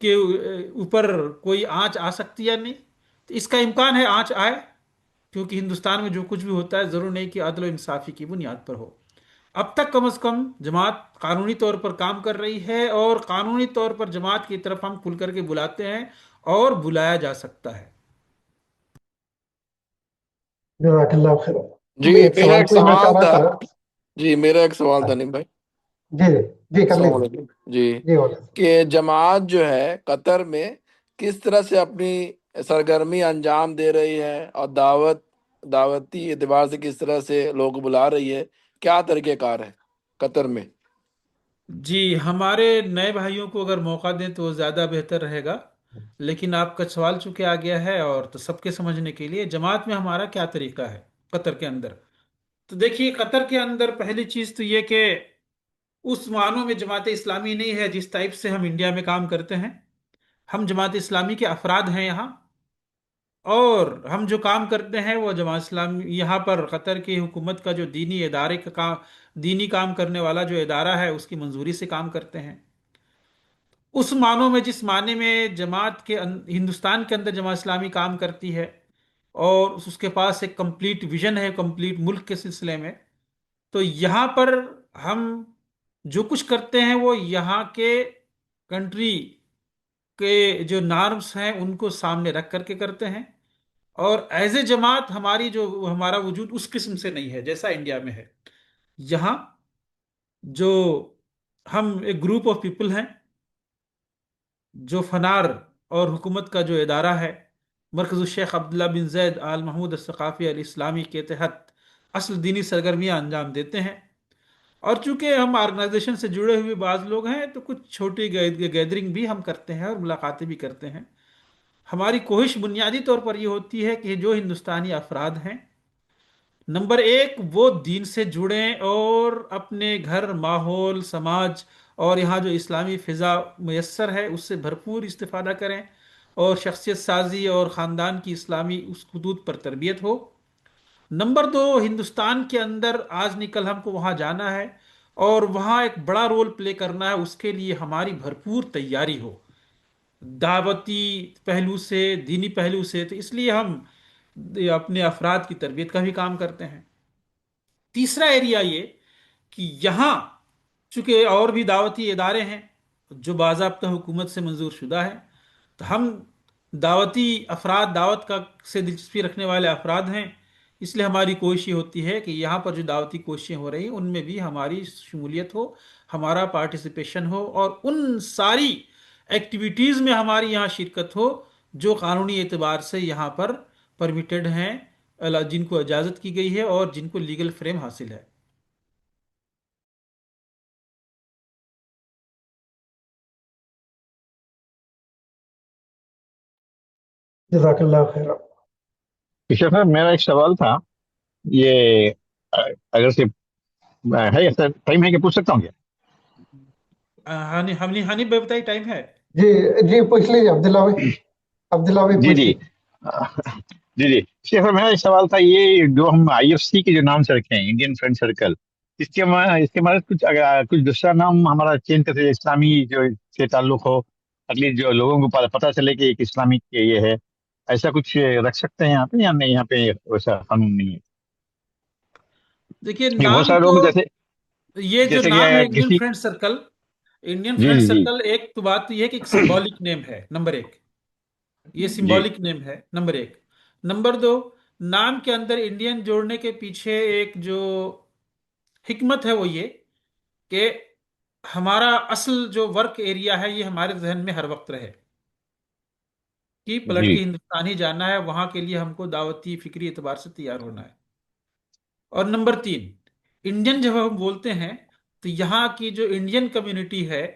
[SPEAKER 3] کے اوپر کوئی آنچ آ سکتی ہے یا نہیں؟ تو اس کا امکان ہے آنچ آئے، کیونکہ ہندوستان میں جو کچھ بھی ہوتا ہے ضرور نہیں کہ عدل و انصافی کی بنیاد پر ہو۔ اب تک کم از کم جماعت قانونی طور پر کام کر رہی ہے، اور قانونی طور پر جماعت کی طرف ہم کھل کر کے بلاتے ہیں اور بلایا جا سکتا ہے۔
[SPEAKER 5] جزاک اللہ خیر۔
[SPEAKER 6] جی
[SPEAKER 5] ایک
[SPEAKER 6] میرا
[SPEAKER 5] سوال
[SPEAKER 6] ایک
[SPEAKER 5] پوچھنا چاہ
[SPEAKER 6] سوال
[SPEAKER 5] رہا
[SPEAKER 6] تھا،
[SPEAKER 5] تھا۔
[SPEAKER 6] جی میرا ایک سوال تھا نیم بھائی،
[SPEAKER 5] جی جی جی، کر
[SPEAKER 6] السلام
[SPEAKER 5] لیجیے۔
[SPEAKER 6] علیکم جی،
[SPEAKER 5] جی وعلیکم السلام۔
[SPEAKER 6] کہ جماعت جو ہے قطر میں کس طرح سے اپنی سرگرمی انجام دے رہی ہے، اور دعوتی اعتبار سے کس طرح سے لوگ بلا رہی ہے، کیا طریقہ کار ہے قطر میں؟
[SPEAKER 3] جی، ہمارے نئے بھائیوں کو اگر موقع دیں تو وہ زیادہ بہتر رہے گا، لیکن آپ کا سوال چونکہ آ گیا ہے اور تو سب کے سمجھنے کے لیے جماعت میں ہمارا کیا طریقہ ہے قطر کے اندر۔ تو دیکھیے، قطر کے اندر پہلی چیز تو یہ کہ اس معنوں میں جماعت اسلامی نہیں ہے جس ٹائپ سے ہم انڈیا میں کام کرتے ہیں۔ ہم جماعت اسلامی کے افراد ہیں یہاں، اور ہم جو کام کرتے ہیں وہ جماعت اسلامی یہاں پر قطر کی حکومت کا جو دینی ادارے کا کام، دینی کام کرنے والا جو ادارہ ہے اس کی منظوری سے کام کرتے ہیں۔ اس معنوں میں جس معنی میں جماعت کے ہندوستان کے اندر جماعت اسلامی کام کرتی ہے، اور اس کے پاس ایک کمپلیٹ ویژن ہے کمپلیٹ ملک کے سلسلے میں، تو یہاں پر ہم جو کچھ کرتے ہیں وہ یہاں کے کنٹری کے جو نارمس ہیں ان کو سامنے رکھ کر کے کرتے ہیں، اور ایز اے جماعت ہمارا وجود اس قسم سے نہیں ہے جیسا انڈیا میں ہے۔ یہاں جو ہم ایک گروپ آف پیپل ہیں جو فنار اور حکومت کا جو ادارہ ہے مرکز الشیخ عبداللہ بن زید آل محمود الثقافی الاسلامی کے تحت اصل دینی سرگرمیاں انجام دیتے ہیں۔ اور چونکہ ہم آرگنائزیشن سے جڑے ہوئے بعض لوگ ہیں تو کچھ چھوٹی گیدرنگ بھی ہم کرتے ہیں اور ملاقاتیں بھی کرتے ہیں۔ ہماری کوشش بنیادی طور پر یہ ہوتی ہے کہ جو ہندوستانی افراد ہیں، نمبر ایک وہ دین سے جڑیں اور اپنے گھر، ماحول، سماج اور یہاں جو اسلامی فضا میسر ہے اس سے بھرپور استفادہ کریں، اور شخصیت سازی اور خاندان کی اسلامی اس خطوط پر تربیت ہو۔ نمبر دو، ہندوستان کے اندر آج نکل ہم کو وہاں جانا ہے اور وہاں ایک بڑا رول پلے کرنا ہے، اس کے لیے ہماری بھرپور تیاری ہو دعوتی پہلو سے، دینی پہلو سے، تو اس لیے ہم اپنے افراد کی تربیت کا بھی کام کرتے ہیں۔ تیسرا ایریا یہ کہ یہاں چونکہ اور بھی دعوتی ادارے ہیں جو باضابطہ حکومت سے منظور شدہ ہیں، تو ہم دعوتی افراد، دعوت کا سے دلچسپی رکھنے والے افراد ہیں، اس لیے ہماری کوشش یہ ہوتی ہے کہ یہاں پر جو دعوتی کوششیں ہو رہی ہیں ان میں بھی ہماری شمولیت ہو، ہمارا پارٹیسپیشن ہو، اور ان ساری ایکٹیویٹیز میں ہماری یہاں شرکت ہو جو قانونی اعتبار سے یہاں پر پرمیٹڈ ہیں، جن کو اجازت کی گئی ہے اور جن کو لیگل فریم حاصل ہے۔
[SPEAKER 5] جزاک اللہ خیر۔
[SPEAKER 7] ٹھیک ہے، میرا ایک سوال تھا، یہ اگر سے ہے ٹائم ہے کہ پوچھ سکتا ہوں کیا؟
[SPEAKER 3] ہنی بھائی بتائی ٹائم ہے؟
[SPEAKER 5] جی جی، پوچھ لیجیے عبداللہ بھائی، عبداللہ بھائی
[SPEAKER 7] جی
[SPEAKER 5] پوچھ
[SPEAKER 7] جی
[SPEAKER 5] لیجیے۔
[SPEAKER 7] جی جی شیخ صاحب، میرا ایک سوال تھا، یہ جو ہم آئی ایف سی کے جو نام سے رکھے ہیں انڈین فرینڈ سرکل، اس کے بعد کچھ دوسرا نام ہمارا چینج کرتے ہیں، اسلامی جو سے تعلق ہو، اگلی جو لوگوں کو پتہ چلے کہ ایک اسلامک یہ ہے، ایسا کچھ رکھ سکتے ہیں یہاں پہ یا نہیں؟ یہاں پہ ویسا قانون نہیں ہے؟
[SPEAKER 3] دیکھیے
[SPEAKER 7] یہ بہت
[SPEAKER 3] نام
[SPEAKER 7] سارے
[SPEAKER 3] تو،
[SPEAKER 7] لوگ جیسے
[SPEAKER 3] یہ جو
[SPEAKER 7] جیسے
[SPEAKER 3] نام ہے
[SPEAKER 7] کہ
[SPEAKER 3] انڈین
[SPEAKER 7] کسی،
[SPEAKER 3] فرینڈ سرکل، انڈین
[SPEAKER 7] جی
[SPEAKER 3] فرینڈ
[SPEAKER 7] جی جی
[SPEAKER 3] سرکل، ایک تو بات تو یہ ہے کہ ایک سمبولک نیم ہے، نمبر ایک یہ
[SPEAKER 7] جی
[SPEAKER 3] سمبولک نیم ہے، نمبر ایک۔ نمبر دو، نام کے اندر انڈین جوڑنے کے پیچھے ایک جو حکمت ہے وہ یہ کہ ہمارا اصل جو ورک ایریا ہے یہ ہمارے ذہن میں ہر وقت رہے کہ پلٹ
[SPEAKER 7] جی
[SPEAKER 3] کے ہندوستان ہی جانا ہے، وہاں کے لیے ہم کو دعوتی فکری اعتبار سے تیار ہونا ہے۔ اور نمبر تین، انڈین جب ہم بولتے ہیں تو یہاں کی جو انڈین کمیونٹی ہے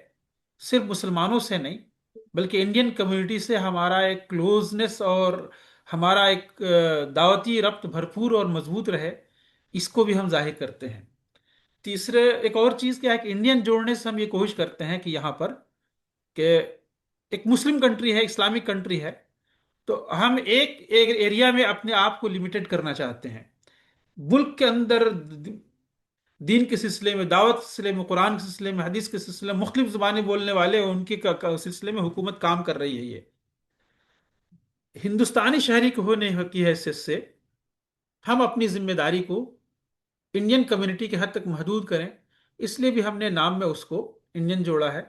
[SPEAKER 3] صرف مسلمانوں سے نہیں بلکہ انڈین کمیونٹی سے ہمارا ایک کلوزنس اور ہمارا ایک دعوتی ربط بھرپور اور مضبوط رہے، اس کو بھی ہم ظاہر کرتے ہیں۔ تیسرے ایک اور چیز کیا ہے کہ انڈین جوڑنے سے ہم یہ کوشش کرتے ہیں کہ یہاں پر کہ ایک مسلم کنٹری ہے، اسلامک کنٹری ہے، تو ہم ایک ایریا میں اپنے آپ کو لمیٹڈ کرنا چاہتے ہیں۔ ملک کے اندر دین کے سلسلے میں، دعوت کے سلسلے میں، قرآن کے سلسلے میں، حدیث کے سلسلے میں، مختلف زبانیں بولنے والے ان کے سلسلے میں حکومت کام کر رہی ہے۔ یہ ہندوستانی شہری کے ہونے کی حیثیت سے ہم اپنی ذمہ داری کو انڈین کمیونٹی کے حد تک محدود کریں، اس لیے بھی ہم نے نام میں اس کو انڈین جوڑا ہے۔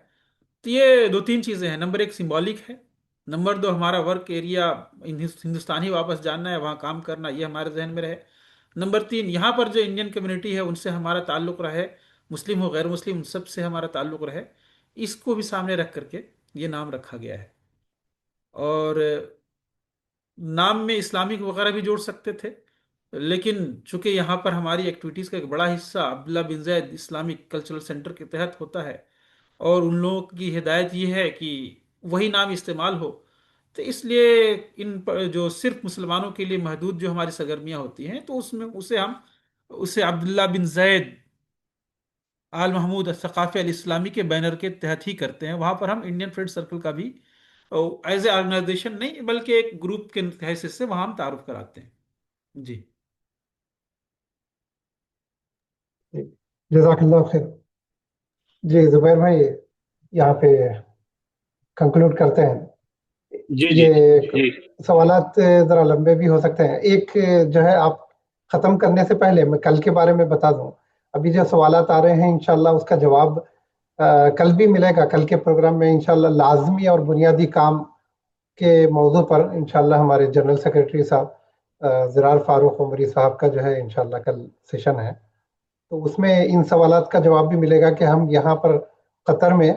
[SPEAKER 3] تو یہ دو تین چیزیں ہیں، نمبر ایک سمبولک ہے، نمبر دو ہمارا ورک ایریا ہندوستان ہی واپس جاننا ہے، وہاں کام کرنا، یہ ہمارے ذہن میں رہے۔ نمبر تین، یہاں پر جو انڈین کمیونٹی ہے ان سے ہمارا تعلق رہے، مسلم ہو غیر مسلم ان سب سے ہمارا تعلق رہے، اس کو بھی سامنے رکھ کر کے یہ نام رکھا گیا ہے۔ اور نام میں اسلامک وغیرہ بھی جوڑ سکتے تھے، لیکن چونکہ یہاں پر ہماری ایکٹیویٹیز کا ایک بڑا حصہ عبداللہ بن زید اسلامک کلچرل سینٹر کے تحت ہوتا ہے، اور ان لوگوں کی ہدایت یہ ہے کہ وہی نام استعمال ہو، تو اس لیے جو صرف مسلمانوں کے لیے محدود جو ہماری سرگرمیاں ہوتی ہیں تو اس میں اسے عبداللہ بن زید آل محمود الثقافی الاسلامی کے بینر کے تحت ہی کرتے ہیں۔ وہاں پر ہم انڈین فرینڈ سرکل کا بھی ایز اے آرگنائزیشن نہیں بلکہ ایک گروپ کے حیثیت سے وہاں ہم تعارف کراتے ہیں۔ جی
[SPEAKER 5] جزاک اللہ خیر۔ جی زبیر بھائی یہاں پہ کنکلوڈ کرتے ہیں۔
[SPEAKER 1] جی جی
[SPEAKER 5] یہ سوالات ذرا لمبے بھی ہو سکتے ہیں، ایک جو ہے آپ ختم کرنے سے پہلے میں کل کے بارے میں بتا دوں، ابھی جو سوالات آ رہے ہیں انشاءاللہ اس کا جواب کل بھی ملے گا۔ کل کے پروگرام میں انشاءاللہ لازمی اور بنیادی کام کے موضوع پر انشاءاللہ ہمارے جنرل سیکرٹری صاحب زرار فاروق عمری صاحب کا جو ہے انشاءاللہ کل سیشن ہے، تو اس میں ان سوالات کا جواب بھی ملے گا کہ ہم یہاں پر قطر میں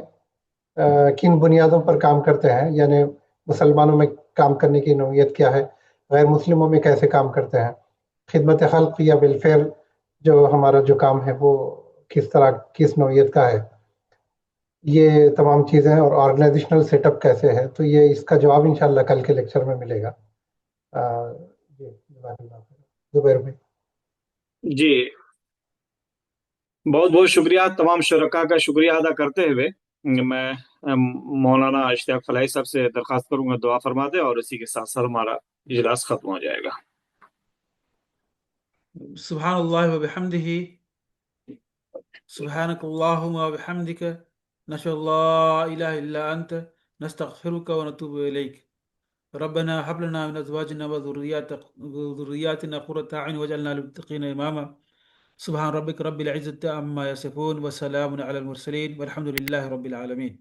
[SPEAKER 5] کن بنیادوں پر کام کرتے ہیں، یعنی مسلمانوں میں کام کرنے کی نوعیت کیا ہے، غیر مسلموں میں کیسے کام کرتے ہیں، خدمت خلق یا ویلفیئر جو ہمارا جو کام ہے وہ کس طرح کس نوعیت کا ہے، یہ تمام چیزیں ہیں، اور آرگنائزیشنل سیٹ اپ کیسے ہے، تو یہ اس کا جواب انشاءاللہ کل کے لیکچر میں ملے گا۔ جی جزاک اللہ خیر۔ زبیر بھائی
[SPEAKER 1] جی، بہت بہت شکریہ تمام شرکا کا شکریہ ادا کرتے ہوئے میں مولانا اشتیاق فلاحی صاحب سے درخواست کروں گا دعا فرما دے، اور اسی کے ساتھ ساتھ ہمارا اجلاس ختم ہو جائے گا۔
[SPEAKER 3] سبحان اللہ و بحمدہ، سبحانک اللہم و بحمدک، نشہد لا الہ الا انت، نستغفرک و نتوب الیک، ربنا هب لنا من ازواجنا وذرياتنا قرة اعين واجعلنا للمتقين اماما، سبحان ربك رب العزة عما يصفون وسلام على المرسلين والحمد لله رب العالمين۔